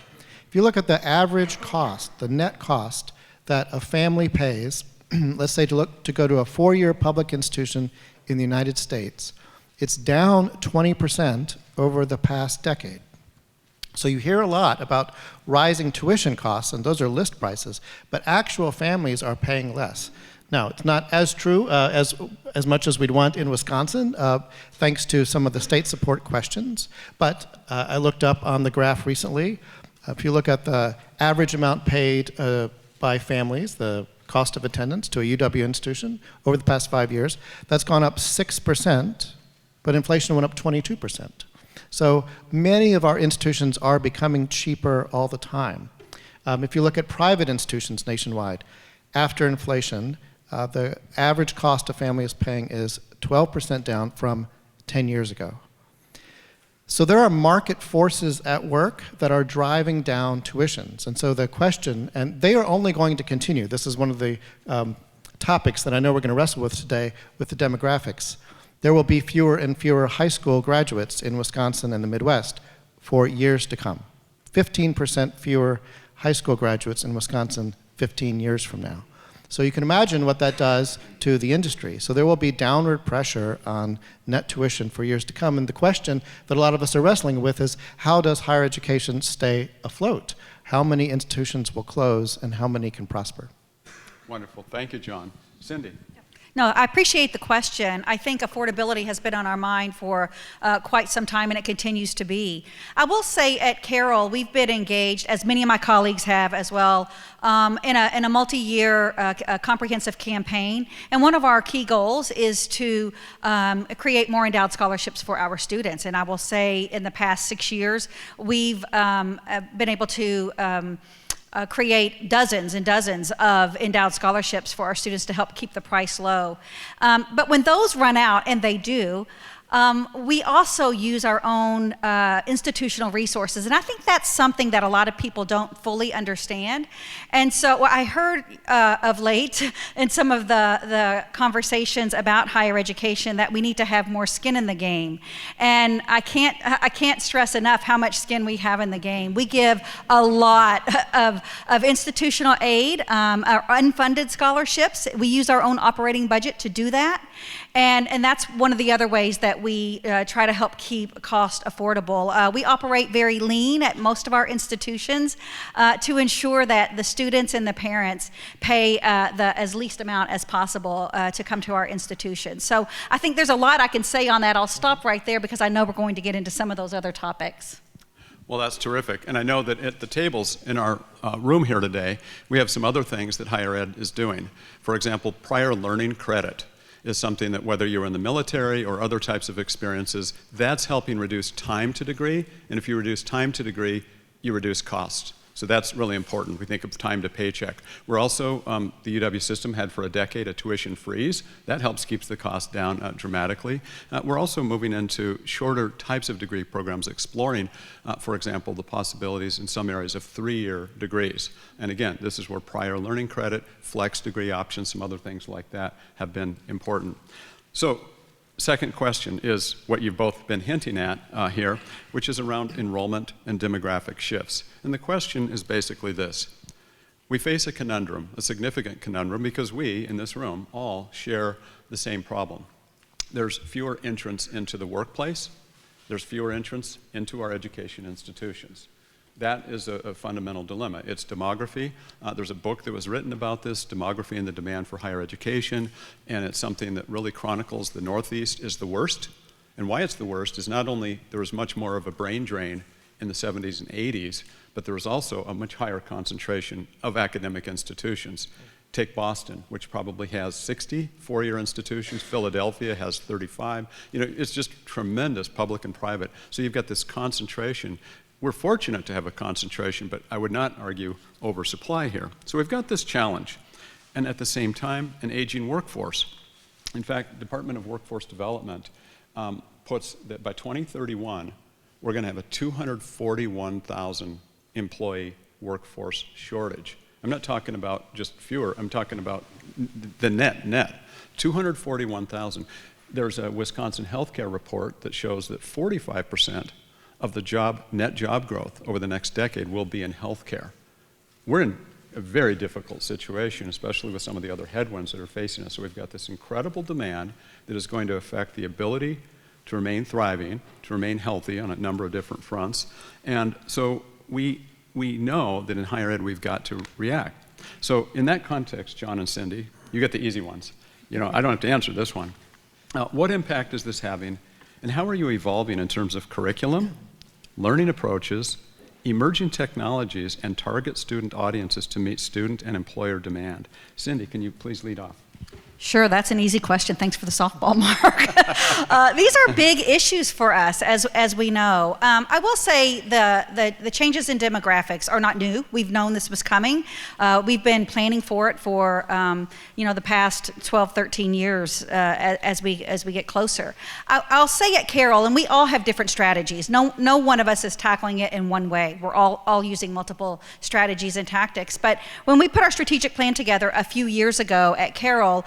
If you look at the average cost, the net cost that a family pays, let's say to go to a 4-year public institution in the United States, it's down 20% over the past decade. So you hear a lot about rising tuition costs, and those are list prices, but actual families are paying less. Now, it's not as true as much as we'd want in Wisconsin, thanks to some of the state support questions, but I looked up on the graph recently. If you look at the average amount paid by families, the cost of attendance to a UW institution over the past 5 years, that's gone up 6%, but inflation went up 22%. So many of our institutions are becoming cheaper all the time. If you look at private institutions nationwide, after inflation, the average cost a family is paying is 12% down from 10 years ago. So there are market forces at work that are driving down tuitions. And so the question, and they are only going to continue. This is one of the topics that I know we're going to wrestle with today with the demographics. There will be fewer and fewer high school graduates in Wisconsin and the Midwest for years to come. 15% fewer high school graduates in Wisconsin 15 years from now. So you can imagine what that does to the industry. So there will be downward pressure on net tuition for years to come. And the question that a lot of us are wrestling with is, how does higher education stay afloat? How many institutions will close and how many can prosper? Wonderful. Thank you, John. Cindy. No, I appreciate the question. I think affordability has been on our mind for quite some time, and it continues to be. I will say at Carroll, we've been engaged, as many of my colleagues have as well, in a multi-year comprehensive campaign. And one of our key goals is to create more endowed scholarships for our students. And I will say in the past 6 years, we've been able to create dozens and dozens of endowed scholarships for our students to help keep the price low. But when those run out, and they do, we also use our own institutional resources. And I think that's something that a lot of people don't fully understand. And so I heard of late in some of the conversations about higher education that we need to have more skin in the game. And I can't stress enough how much skin we have in the game. We give a lot of institutional aid, our unfunded scholarships. We use our own operating budget to do that. And that's one of the other ways that we try to help keep cost affordable. We operate very lean at most of our institutions to ensure that the students and the parents pay the as least amount as possible to come to our institutions. So I think there's a lot I can say on that. I'll stop right there because I know we're going to get into some of those other topics. Well, that's terrific. And I know that at the tables in our room here today, we have some other things that higher ed is doing. For example, prior learning credit is something that whether you're in the military or other types of experiences, that's helping reduce time to degree. And if you reduce time to degree, you reduce cost. So that's really important. We think of time to paycheck. We're also, the UW system had for a decade a tuition freeze. That helps keep the cost down dramatically. We're also moving into shorter types of degree programs, exploring, for example, the possibilities in some areas of 3-year degrees. And again, this is where prior learning credit, flex degree options, some other things like that have been important. So, second question is what you've both been hinting at here, which is around enrollment and demographic shifts. And the question is basically this. We face a conundrum, a significant conundrum, because we, in this room, all share the same problem. There's fewer entrants into the workplace. There's fewer entrants into our education institutions. That is a fundamental dilemma. It's demography. There's a book that was written about this, Demography and the Demand for Higher Education, and it's something that really chronicles the Northeast is the worst. And why it's the worst is not only there was much more of a brain drain in the 70s and 80s, but there was also a much higher concentration of academic institutions. Take Boston, which probably has 60 four-year institutions. Philadelphia has 35. You know, it's just tremendous, public and private. So you've got this concentration. We're fortunate to have a concentration, but I would not argue oversupply here. So we've got this challenge, and at the same time, an aging workforce. In fact, Department of Workforce Development puts that by 2031, we're going to have a 241,000 employee workforce shortage. I'm not talking about just fewer, I'm talking about the net. 241,000. There's a Wisconsin healthcare report that shows that 45% of the net job growth over the next decade will be in healthcare. We're in a very difficult situation, especially with some of the other headwinds that are facing us. So we've got this incredible demand that is going to affect the ability to remain thriving, to remain healthy on a number of different fronts. And so we know that in higher ed we've got to react. So in that context, John and Cindy, you get the easy ones. You know, I don't have to answer this one. What impact is this having, and how are you evolving in terms of curriculum, learning approaches, emerging technologies, and target student audiences to meet student and employer demand? Cindy, can you please lead off? Sure, that's an easy question. Thanks for the softball, Mark. These are big issues for us, as we know. I will say the changes in demographics are not new. We've known this was coming. We've been planning for it for the past 12, 13 years as we get closer. I'll say at Carroll, and we all have different strategies. No one of us is tackling it in one way. We're all using multiple strategies and tactics. But when we put our strategic plan together a few years ago at Carroll,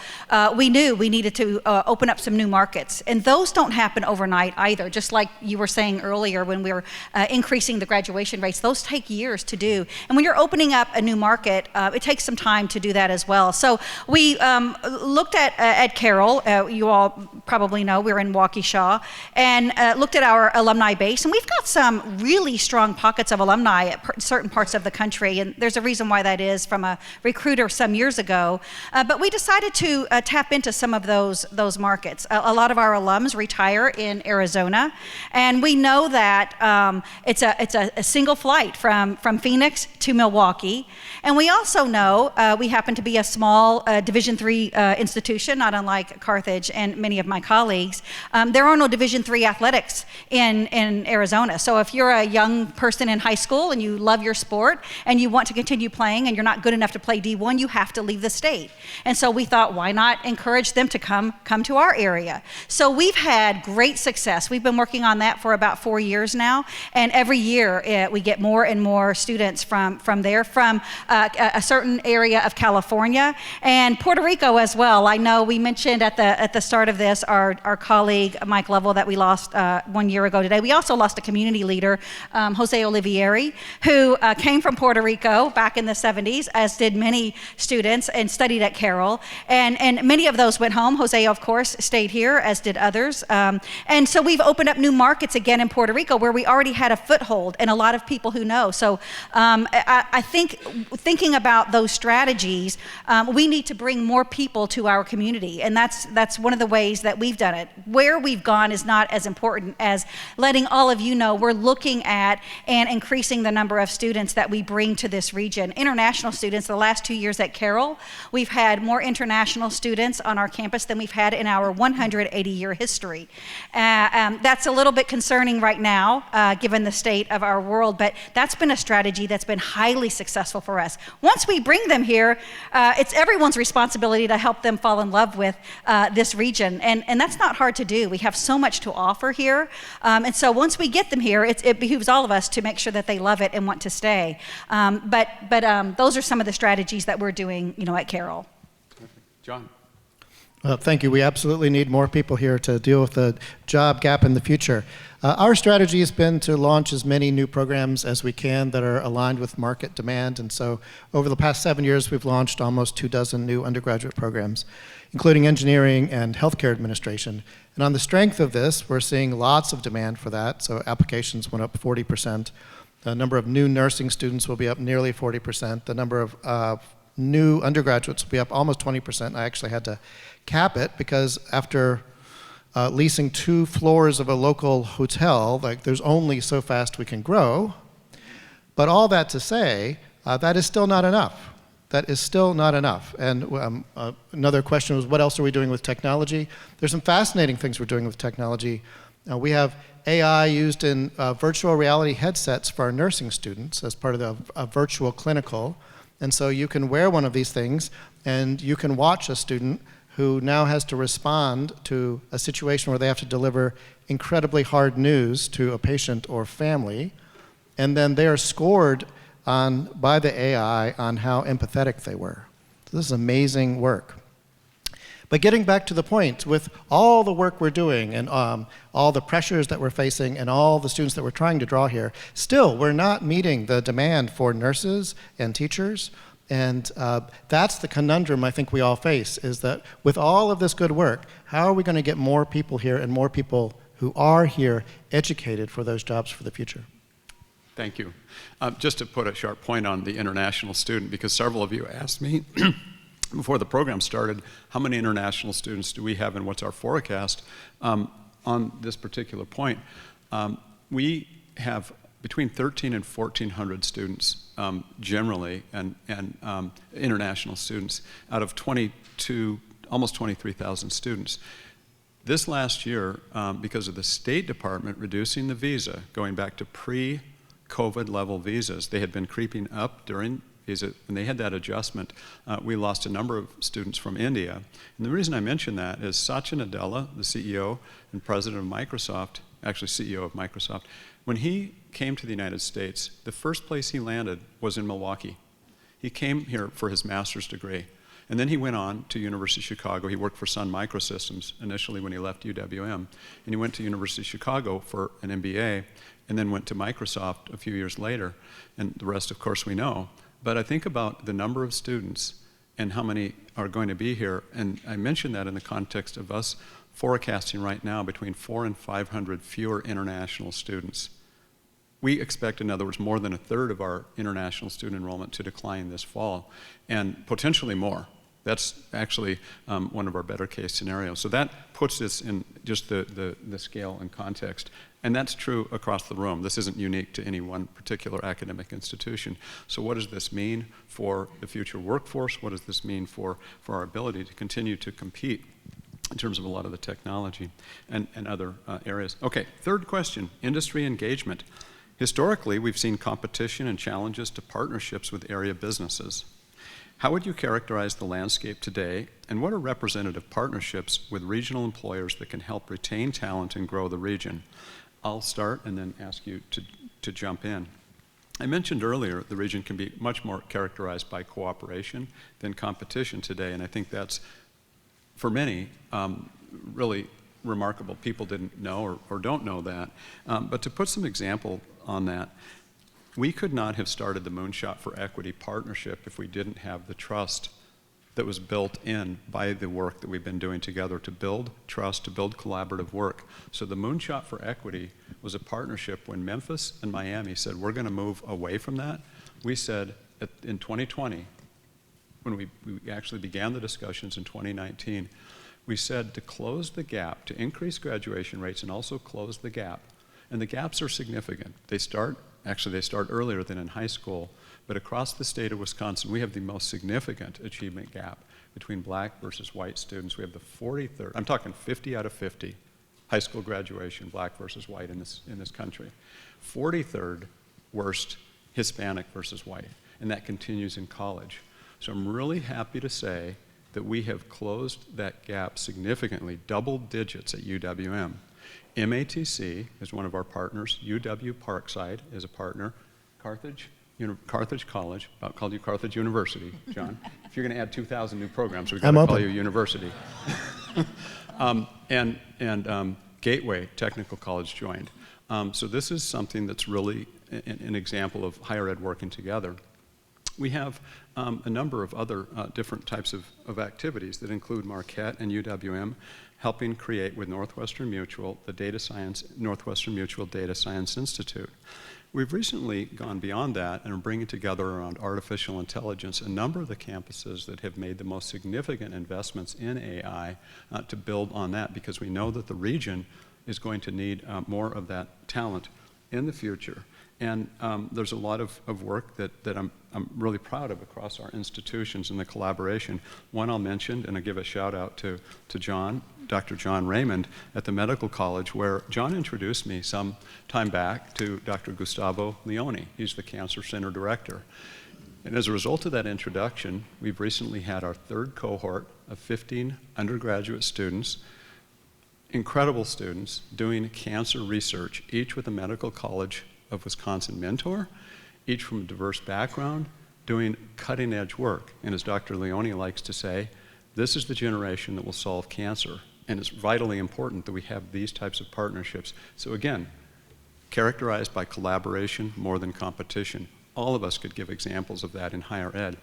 we knew we needed to open up some new markets. And those don't happen overnight either. Just like you were saying earlier when we were increasing the graduation rates, those take years to do. And when you're opening up a new market, it takes some time to do that as well. So we looked at Carroll. You all probably know we're in Waukesha, and looked at our alumni base. And we've got some really strong pockets of alumni at certain parts of the country. And there's a reason why that is from a recruiter some years ago. But we decided to tap into some of those markets. A lot of our alums retire in Arizona, and we know that it's a single flight from Phoenix to Milwaukee. And we also know we happen to be a small Division III institution, not unlike Carthage and many of my colleagues. There are no Division III athletics in Arizona. So if you're a young person in high school and you love your sport and you want to continue playing and you're not good enough to play D1, you have to leave the state. And so we thought, why not encourage them to come to our area? So we've had great success. We've been working on that for about 4 years now, and every year we get more and more students from there, from a certain area of California and Puerto Rico as well. I know we mentioned at the start of this our colleague Mike Lovell that we lost 1 year ago today. We also lost a community leader, Jose Olivieri, who came from Puerto Rico back in the 70s, as did many students, and studied at Carroll. And many of those went home. Jose, of course, stayed here, as did others. And so we've opened up new markets again in Puerto Rico where we already had a foothold and a lot of people who know. So I think thinking about those strategies, we need to bring more people to our community. And that's one of the ways that we've done it. Where we've gone is not as important as letting all of you know we're looking at and increasing the number of students that we bring to this region. International students, the last 2 years at Carroll, we've had more international students on our campus than we've had in our 180-year history. That's a little bit concerning right now, given the state of our world, but that's been a strategy that's been highly successful for us. Once we bring them here, it's everyone's responsibility to help them fall in love with this region, and that's not hard to do. We have so much to offer here, and so once we get them here, it behooves all of us to make sure that they love it and want to stay. But those are some of the strategies that we're doing, at Carroll. John. Well, thank you. We absolutely need more people here to deal with the job gap in the future. Our strategy has been to launch as many new programs as we can that are aligned with market demand. And so over the past 7 years, we've launched almost 24 new undergraduate programs, including engineering and healthcare administration. And on the strength of this, we're seeing lots of demand for that. So applications went up 40%. The number of new nursing students will be up nearly 40%. The number of new undergraduates will be up almost 20%. I actually had to cap it because after leasing 2 floors of a local hotel, there's only so fast we can grow. But all that to say, that is still not enough. That is still not enough. And another question was, what else are we doing with technology? There's some fascinating things we're doing with technology. We have AI used in virtual reality headsets for our nursing students as part of the virtual clinical. And so you can wear one of these things and you can watch a student who now has to respond to a situation where they have to deliver incredibly hard news to a patient or family, and then they are scored by the AI on how empathetic they were. So this is amazing work. But getting back to the point, with all the work we're doing and all the pressures that we're facing and all the students that we're trying to draw here, still we're not meeting the demand for nurses and teachers. And that's the conundrum I think we all face, is that with all of this good work, how are we going to get more people here and more people who are here educated for those jobs for the future? Thank you. Just to put a sharp point on the international student, because several of you asked me before the program started, how many international students do we have and what's our forecast? On this particular point, we have between 1,300 and 1,400 students generally, and international students out of 22 almost 23,000 students. This last year, because of the State Department reducing the visa, going back to pre-COVID level visas, they had been creeping up during visa, and they had that adjustment. We lost a number of students from India. And the reason I mention that is Satya Nadella, the CEO and president of Microsoft, actually CEO of Microsoft, when he came to the United States, the first place he landed was in Milwaukee. He came here for his master's degree. And then he went on to University of Chicago. He worked for Sun Microsystems initially when he left UW-M. And he went to University of Chicago for an MBA, and then went to Microsoft a few years later. And the rest, of course, we know. But I think about the number of students and how many are going to be here. And I mention that in the context of us forecasting right now between 400 and 500 fewer international students. We expect, in other words, more than a third of our international student enrollment to decline this fall, and potentially more. That's actually one of our better case scenarios. So that puts this in just the scale and context. And that's true across the room. This isn't unique to any one particular academic institution. So what does this mean for the future workforce? What does this mean for our ability to continue to compete in terms of a lot of the technology and other areas? Okay, third question, industry engagement. Historically, we've seen competition and challenges to partnerships with area businesses. How would you characterize the landscape today, and what are representative partnerships with regional employers that can help retain talent and grow the region? I'll start and then ask you to jump in. I mentioned earlier the region can be much more characterized by cooperation than competition today, and I think that's, for many, really remarkable. People didn't know or don't know that. But to put some example on that, we could not have started the Moonshot for Equity partnership if we didn't have the trust that was built in by the work that we've been doing together to build trust, to build collaborative work. So the Moonshot for Equity was a partnership when Memphis and Miami said, we're going to move away from that. We said in 2020, when we actually began the discussions in 2019, we said to close the gap, to increase graduation rates and also close the gap. And the gaps are significant. They start earlier than in high school, but across the state of Wisconsin, we have the most significant achievement gap between black versus white students. We have the 43rd, I'm talking 50 out of 50, high school graduation, black versus white in this country. 43rd worst Hispanic versus white, and that continues in college. So I'm really happy to say that we have closed that gap significantly, double digits at UW-M. MATC is one of our partners. UW-Parkside is a partner. Carthage College, about called you Carthage University, John. If you're going to add 2,000 new programs, we've got to call you university. and Gateway Technical College joined. So this is something that's really an example of higher ed working together. We have a number of other different types of activities that include Marquette and UW-M, helping create with Northwestern Mutual the Northwestern Mutual Data Science Institute. We've recently gone beyond that and are bringing together around artificial intelligence a number of the campuses that have made the most significant investments in AI to build on that, because we know that the region is going to need more of that talent in the future. And there's a lot of work that I'm really proud of across our institutions and the collaboration. One I'll mention, and I give a shout out to John, Dr. John Raymond at the Medical College, where John introduced me some time back to Dr. Gustavo Leone. He's the Cancer Center Director. And as a result of that introduction, we've recently had our third cohort of 15 undergraduate students, incredible students, doing cancer research, each with a Medical College of Wisconsin mentor, each from a diverse background, doing cutting-edge work. And as Dr. Leone likes to say, this is the generation that will solve cancer. And it's vitally important that we have these types of partnerships. So again, characterized by collaboration more than competition. All of us could give examples of that in higher ed.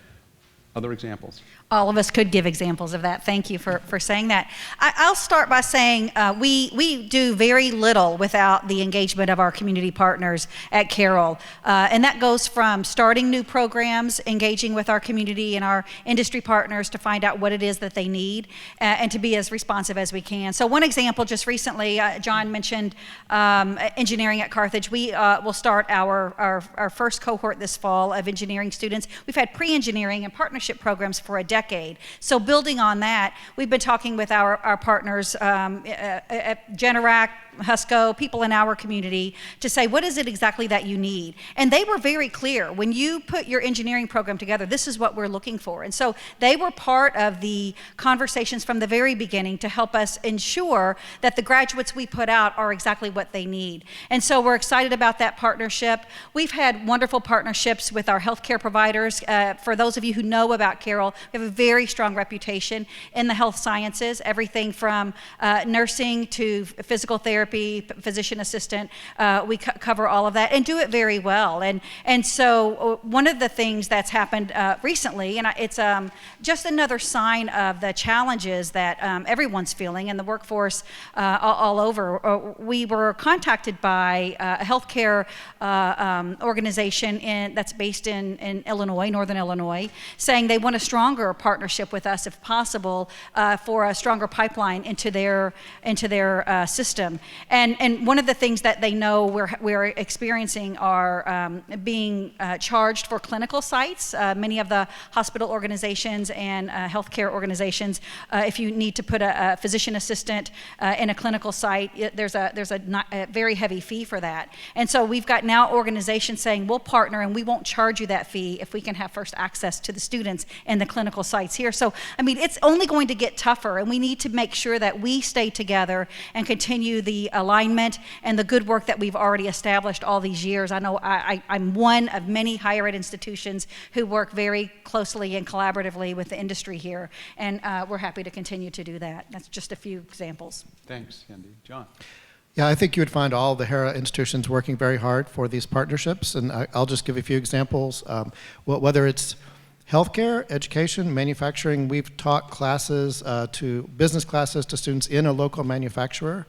Other examples? All of us could give examples of that. Thank you for saying that. I'll start by saying we do very little without the engagement of our community partners at Carroll. And that goes from starting new programs, engaging with our community and our industry partners to find out what it is that they need, and to be as responsive as we can. So one example, just recently, John mentioned engineering at Carthage. We will start our first cohort this fall of engineering students. We've had pre-engineering and partnership partnership programs for a decade. So building on that, we've been talking with our partners at Generac, Husco, people in our community to say, what is it exactly that you need? And they were very clear. When you put your engineering program together, this is what we're looking for. And so they were part of the conversations from the very beginning to help us ensure that the graduates we put out are exactly what they need. And so we're excited about that partnership. We've had wonderful partnerships with our healthcare providers. For those of you who know about Carroll, we have a very strong reputation in the health sciences, everything from nursing to physical therapy, physician assistant. We cover all of that and do it very well. And so one of the things that's happened recently, and it's just another sign of the challenges that everyone's feeling in the workforce all over. We were contacted by a healthcare organization that's based in Illinois, Northern Illinois, saying they want a stronger partnership with us, if possible, for a stronger pipeline into their system. And one of the things that they know we're experiencing are being charged for clinical sites. Many of the hospital organizations and healthcare organizations, if you need to put a physician assistant in a clinical site, there's a very heavy fee for that. And so we've got now organizations saying we'll partner and we won't charge you that fee if we can have first access to the students in the clinical sites here. So, I mean, it's only going to get tougher, and we need to make sure that we stay together and continue the alignment and the good work that we've already established all these years. I know I'm one of many higher ed institutions who work very closely and collaboratively with the industry here, and we're happy to continue to do that. That's just a few examples. Thanks, Andy. John? Yeah, I think you would find all the HERA institutions working very hard for these partnerships, and I'll just give a few examples. Whether it's healthcare, education, manufacturing, we've taught classes business classes to students in a local manufacturer.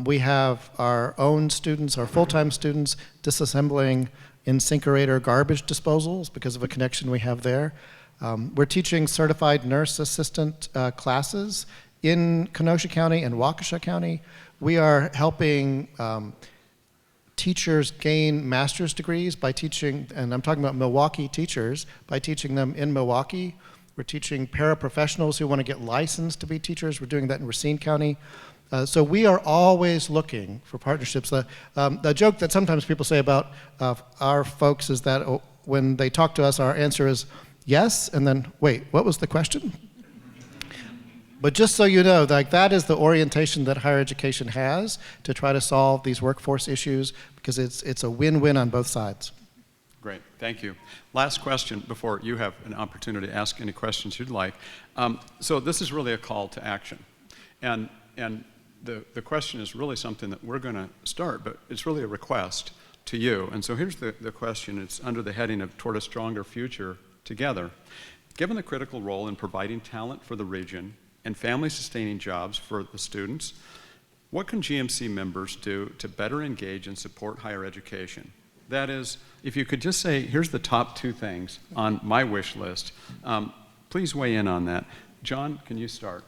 We have our own students, our full-time students, disassembling incinerator garbage disposals because of a connection we have there. We're teaching certified nurse assistant classes in Kenosha County and Waukesha County. We are helping teachers gain master's degrees by teaching, and I'm talking about Milwaukee teachers, by teaching them in Milwaukee. We're teaching paraprofessionals who want to get licensed to be teachers. We're doing that in Racine County. So we are always looking for partnerships. The joke that sometimes people say about our folks is that when they talk to us, our answer is yes, and then, wait, what was the question? But just so you know, that is the orientation that higher education has to try to solve these workforce issues, because it's a win-win on both sides. Great, thank you. Last question before you have an opportunity to ask any questions you'd like. So this is really a call to action. And the question is really something that we're going to start, but it's really a request to you. And so here's the question. It's under the heading of Toward a Stronger Future Together. Given the critical role in providing talent for the region and family-sustaining jobs for the students, what can GMC members do to better engage and support higher education? That is, if you could just say, here's the top 2 things on my wish list, please weigh in on that. John, can you start?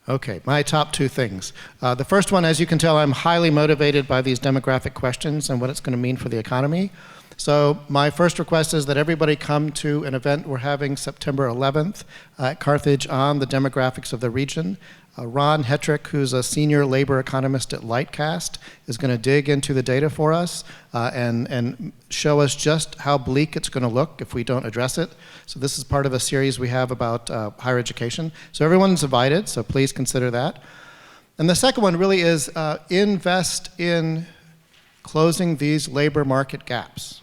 Okay, my top 2 things. The first one, as you can tell, I'm highly motivated by these demographic questions and what it's going to mean for the economy. So my first request is that everybody come to an event we're having September 11th at Carthage on the demographics of the region. Ron Hetrick, who's a senior labor economist at Lightcast, is going to dig into the data for us and show us just how bleak it's going to look if we don't address it. So this is part of a series we have about higher education. So everyone's invited, so please consider that. And the second one really is invest in closing these labor market gaps.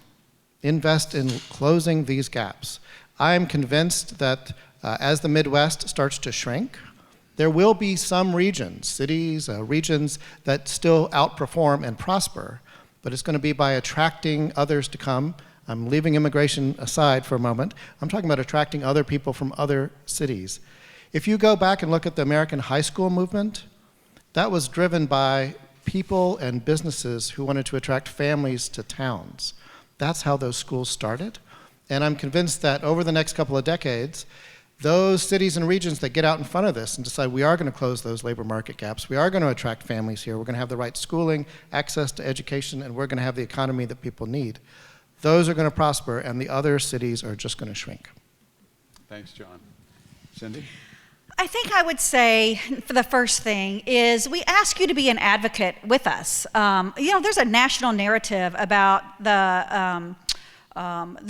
Invest in closing these gaps. I'm convinced that as the Midwest starts to shrink, there will be some regions, cities, regions that still outperform and prosper, but it's going to be by attracting others to come. I'm leaving immigration aside for a moment. I'm talking about attracting other people from other cities. If you go back and look at the American high school movement, that was driven by people and businesses who wanted to attract families to towns. That's how those schools started. And I'm convinced that over the next couple of decades, those cities and regions that get out in front of this and decide we are going to close those labor market gaps, we are going to attract families here, we're going to have the right schooling, access to education, and we're going to have the economy that people need, those are going to prosper, and the other cities are just going to shrink. Thanks, John. Cindy? I think I would say for the first thing is we ask you to be an advocate with us. There's a national narrative about the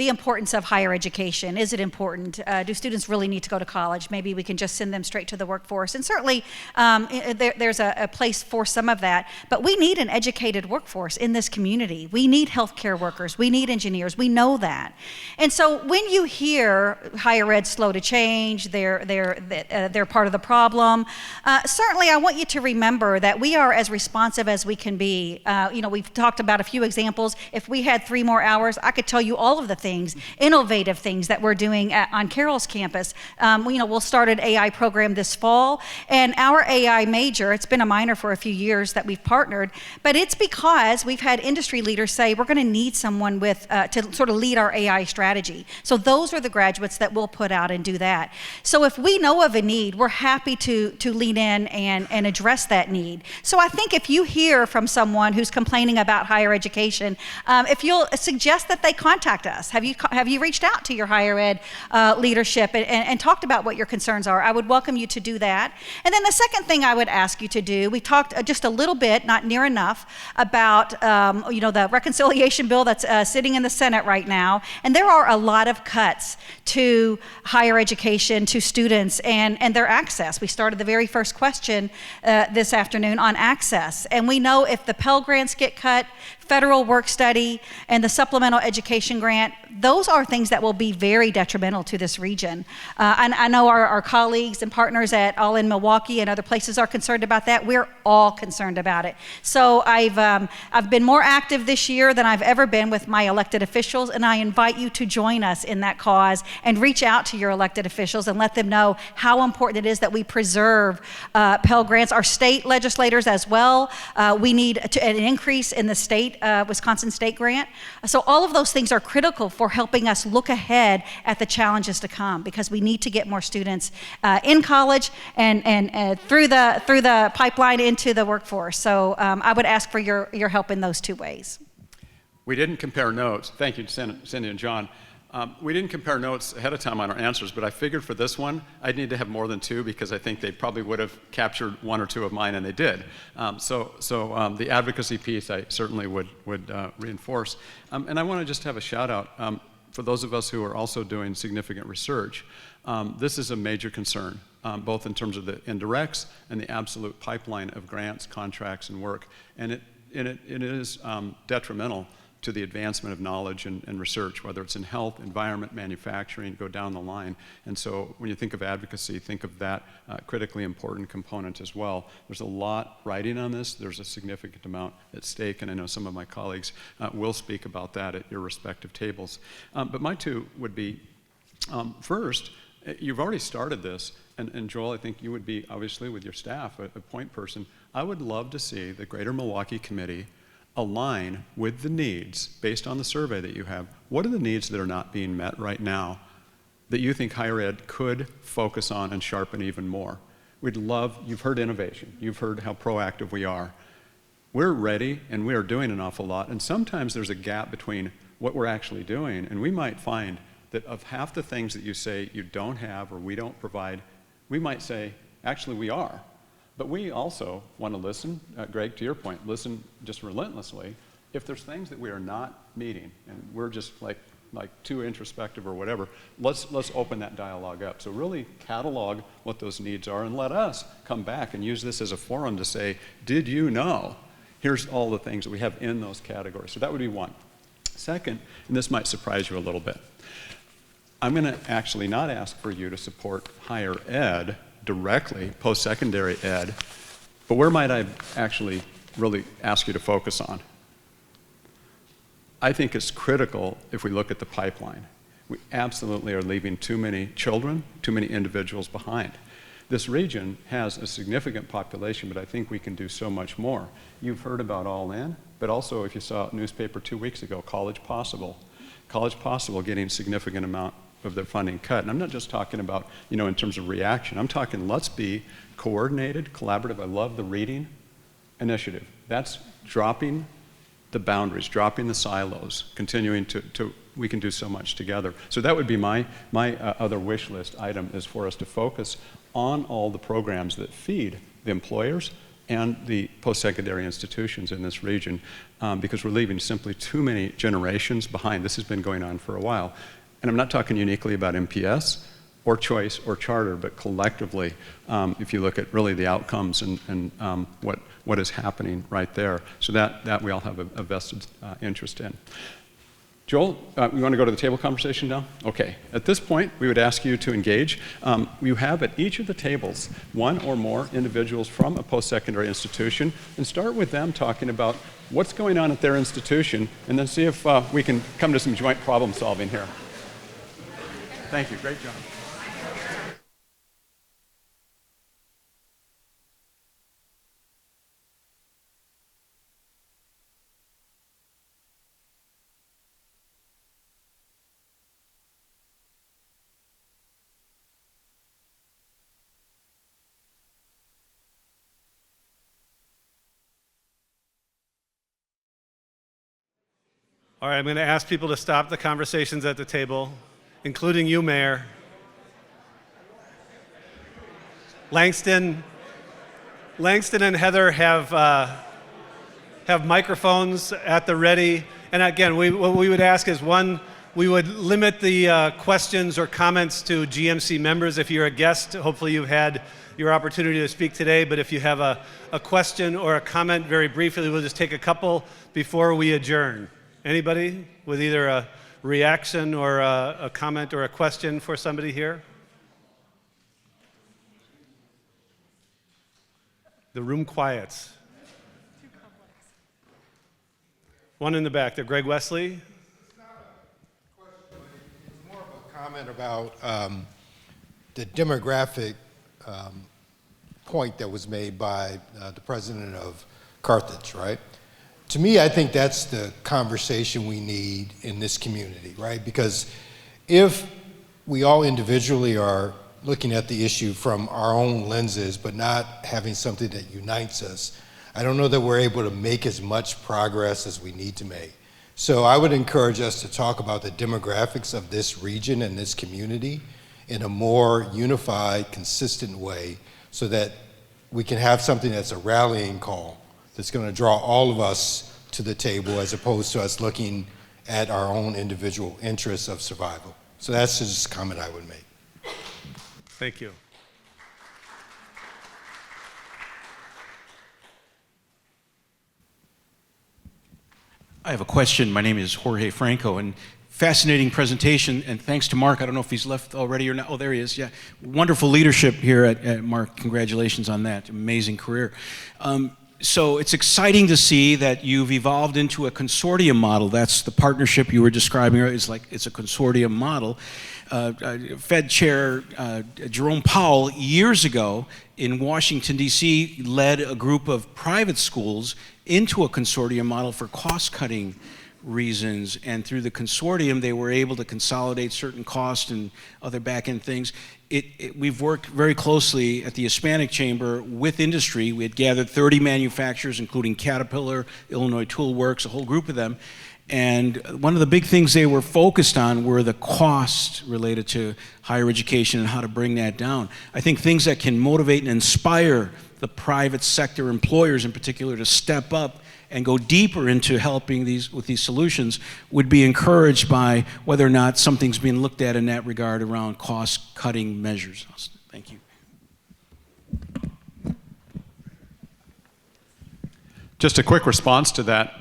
importance of higher education. Is it important? Do students really need to go to college? Maybe we can just send them straight to the workforce. And certainly there's a place for some of that. But we need an educated workforce in this community. We need healthcare workers. We need engineers. We know that. And so when you hear higher ed slow to change, they're part of the problem, certainly I want you to remember that we are as responsive as we can be. We've talked about a few examples. If we had 3 more hours, I could tell you all of the things, innovative things that we're doing on Carroll's campus. We'll start an AI program this fall, and our AI major, it's been a minor for a few years that we've partnered, but it's because we've had industry leaders say we're going to need someone with to sort of lead our AI strategy. So those are the graduates that we'll put out and do that. So if we know of a need, we're happy to lean in and address that need. So I think if you hear from someone who's complaining about higher education, if you'll suggest that they contact us. Have you reached out to your higher ed leadership and talked about what your concerns are? I would welcome you to do that. And then the second thing I would ask you to do, we talked just a little bit, not near enough, about the reconciliation bill that's sitting in the Senate right now. And there are a lot of cuts to higher education, to students, and their access. We started the very first question this afternoon on access. And we know if the Pell Grants get cut, federal work study, and the supplemental education grant, those are things that will be very detrimental to this region. And I know our colleagues and partners at All in Milwaukee and other places are concerned about that. We're all concerned about it. So I've been more active this year than I've ever been with my elected officials, and I invite you to join us in that cause and reach out to your elected officials and let them know how important it is that we preserve Pell Grants. Our state legislators as well, we need an increase in the state Wisconsin State Grant. So all of those things are critical for helping us look ahead at the challenges to come, because we need to get more students in college and through the pipeline into the workforce. So I would ask for your help in those 2 ways. We didn't compare notes. Thank you, Cindy and John. We didn't compare notes ahead of time on our answers, but I figured for this one, I'd need to have more than 2 because I think they probably would have captured 1 or 2 of mine, and they did. So the advocacy piece I certainly would reinforce. And I want to just have a shout out for those of us who are also doing significant research. This is a major concern, both in terms of the indirects and the absolute pipeline of grants, contracts, and work. And it is detrimental to the advancement of knowledge and research, whether it's in health, environment, manufacturing, go down the line. And so when you think of advocacy, think of that critically important component as well. There's a lot riding on this. There's a significant amount at stake, and I know some of my colleagues will speak about that at your respective tables. But my 2 would be, first, you've already started this, and Joel, I think you would be, obviously, with your staff, a point person. I would love to see the Greater Milwaukee Committee align with the needs based on the survey that you have. What are the needs that are not being met right now that you think higher ed could focus on and sharpen even more? We'd love, you've heard innovation, you've heard how proactive we are. We're ready and we are doing an awful lot, and sometimes there's a gap between what we're actually doing, and we might find that of half the things that you say you don't have or we don't provide, we might say, actually we are. But we also want to listen, Greg, to your point, listen just relentlessly. If there's things that we are not meeting and we're just like too introspective or whatever, let's open that dialogue up. So really catalog what those needs are and let us come back and use this as a forum to say, did you know? Here's all the things that we have in those categories. So that would be 1. Second, and this might surprise you a little bit, I'm going to actually not ask for you to support higher ed directly, post-secondary ed, but where might I actually really ask you to focus on? I think it's critical if we look at the pipeline. We absolutely are leaving too many children, too many individuals behind. This region has a significant population, but I think we can do so much more. You've heard about All In, but also if you saw a newspaper 2 weeks ago, College Possible getting a significant amount of their funding cut. And I'm not just talking about, in terms of reaction. I'm talking let's be coordinated, collaborative. I love the reading initiative. That's dropping the boundaries, dropping the silos, continuing to we can do so much together. So that would be my other wish list item, is for us to focus on all the programs that feed the employers and the post-secondary institutions in this region, because we're leaving simply too many generations behind. This has been going on for a while. And I'm not talking uniquely about MPS or choice or charter, but collectively, if you look at really the outcomes and what is happening right there. So that we all have a vested interest in. Joel, you want to go to the table conversation now? Okay. At this point, we would ask you to engage. You have at each of the tables one or more individuals from a post-secondary institution, and start with them talking about what's going on at their institution, and then see if we can come to some joint problem solving here. Thank you. Great job. All right, I'm going to ask people to stop the conversations at the table, including you, Mayor. Langston and Heather have microphones at the ready. And again, what we would ask is, one, we would limit the questions or comments to GMC members. If you're a guest, hopefully you've had your opportunity to speak today, but if you have a question or a comment, very briefly, we'll just take a couple before we adjourn. Anybody with either a reaction or a comment or a question for somebody here? The room quiets. One in the back there, Greg Wesley. It's not a question, but it's more of a comment about the demographic point that was made by the president of Carthage, right? To me, I think that's the conversation we need in this community, right? Because if we all individually are looking at the issue from our own lenses, but not having something that unites us, I don't know that we're able to make as much progress as we need to make. So I would encourage us to talk about the demographics of this region and this community in a more unified, consistent way, so that we can have something that's a rallying call that's going to draw all of us to the table, as opposed to us looking at our own individual interests of survival. So that's just a comment I would make. Thank you. I have a question. My name is Jorge Franco, and fascinating presentation, and thanks to Mark. I don't know if he's left already or not. Oh, there he is, yeah. Wonderful leadership here at Mark. Congratulations on that. Amazing career. So it's exciting to see that you've evolved into a consortium model. That's the partnership you were describing. It's like it's a consortium model. Fed Chair Jerome Powell, years ago in Washington, D.C., led a group of private schools into a consortium model for cost-cutting reasons, and through the consortium they were able to consolidate certain costs and other back-end things. We've worked very closely at the Hispanic Chamber with industry. We had gathered 30 manufacturers, including Caterpillar, Illinois Tool Works, a whole group of them, and one of the big things they were focused on were the costs related to higher education and how to bring that down. I think things that can motivate and inspire the private sector employers in particular to step up and go deeper into helping with these solutions would be encouraged by whether or not something's being looked at in that regard around cost-cutting measures. Thank you. Just a quick response to that.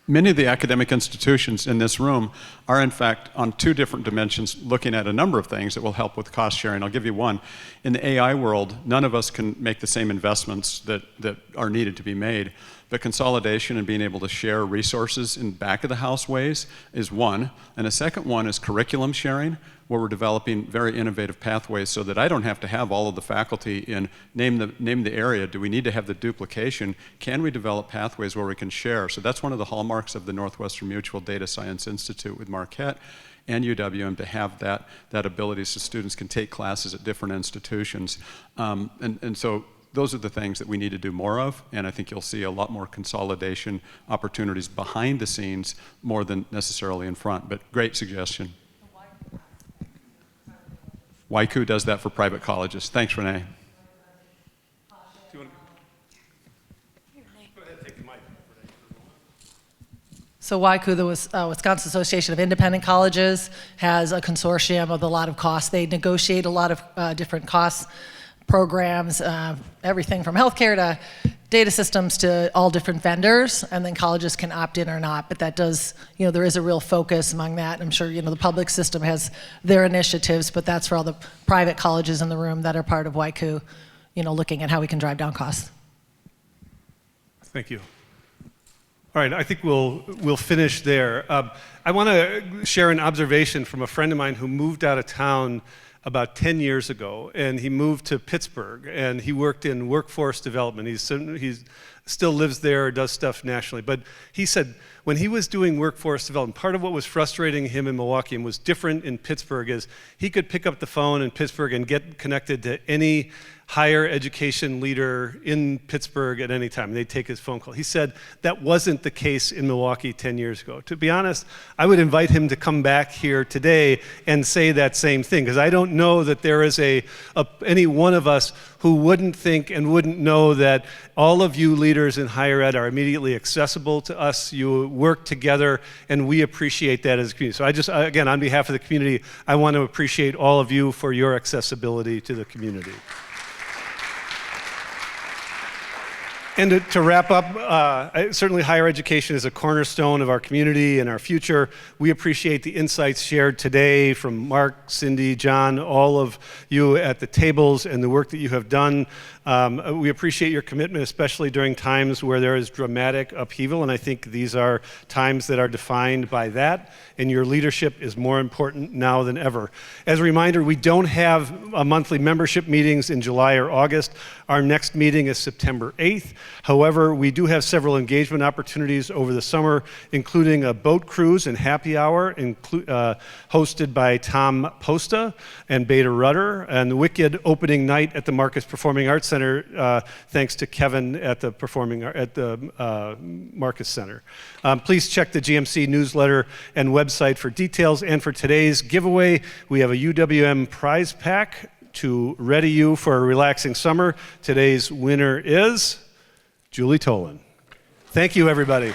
Many of the academic institutions in this room are, in fact, on two different dimensions, looking at a number of things that will help with cost sharing. I'll give you one. In the AI world, none of us can make the same investments that are needed to be made. But consolidation and being able to share resources in back of the house ways is one. And a second one is curriculum sharing, where we're developing very innovative pathways so that I don't have to have all of the faculty in name the area. Do we need to have the duplication? Can we develop pathways where we can share? So that's one of the hallmarks of the Northwestern Mutual Data Science Institute with Marquette and UWM, to have that ability so students can take classes at different institutions. And so those are the things that we need to do more of, and I think you'll see a lot more consolidation opportunities behind the scenes more than necessarily in front, but great suggestion. YCU does that for private colleges. Thanks, Renee. So WICU, the Wisconsin Association of Independent Colleges, has a consortium of a lot of costs. They negotiate a lot of different cost programs, everything from healthcare to data systems to all different vendors, and then colleges can opt in or not. But that does, there is a real focus among that. I'm sure, the public system has their initiatives, but that's for all the private colleges in the room that are part of WICU, looking at how we can drive down costs. Thank you. All right, I think we'll finish there. I want to share an observation from a friend of mine who moved out of town about 10 years ago, and he moved to Pittsburgh, and he worked in workforce development. He still lives there, does stuff nationally, but he said when he was doing workforce development, part of what was frustrating him in Milwaukee and was different in Pittsburgh is he could pick up the phone in Pittsburgh and get connected to any higher education leader in Pittsburgh at any time. They'd take his phone call. He said that wasn't the case in Milwaukee 10 years ago. To be honest, I would invite him to come back here today and say that same thing, because I don't know that there is any one of us who wouldn't think and wouldn't know that all of you leaders in higher ed are immediately accessible to us. You work together, and we appreciate that as a community. So I just, again, on behalf of the community, I want to appreciate all of you for your accessibility to the community. And to wrap up, certainly higher education is a cornerstone of our community and our future. We appreciate the insights shared today from Mark, Cindy, John, all of you at the tables and the work that you have done. We appreciate your commitment, especially during times where there is dramatic upheaval, and I think these are times that are defined by that, and your leadership is more important now than ever. As a reminder, we don't have monthly membership meetings in July or August. Our next meeting is September 8th. However, we do have several engagement opportunities over the summer, including a boat cruise and happy hour hosted by Tom Posta and Beta Rudder, and the Wicked opening night at the Marcus Performing Arts Center, thanks to Kevin at the Marcus Center. Please check the GMC newsletter and website for details. And for today's giveaway, we have a UWM prize pack to ready you for a relaxing summer. Today's winner is Julie Tolan. Thank you, everybody.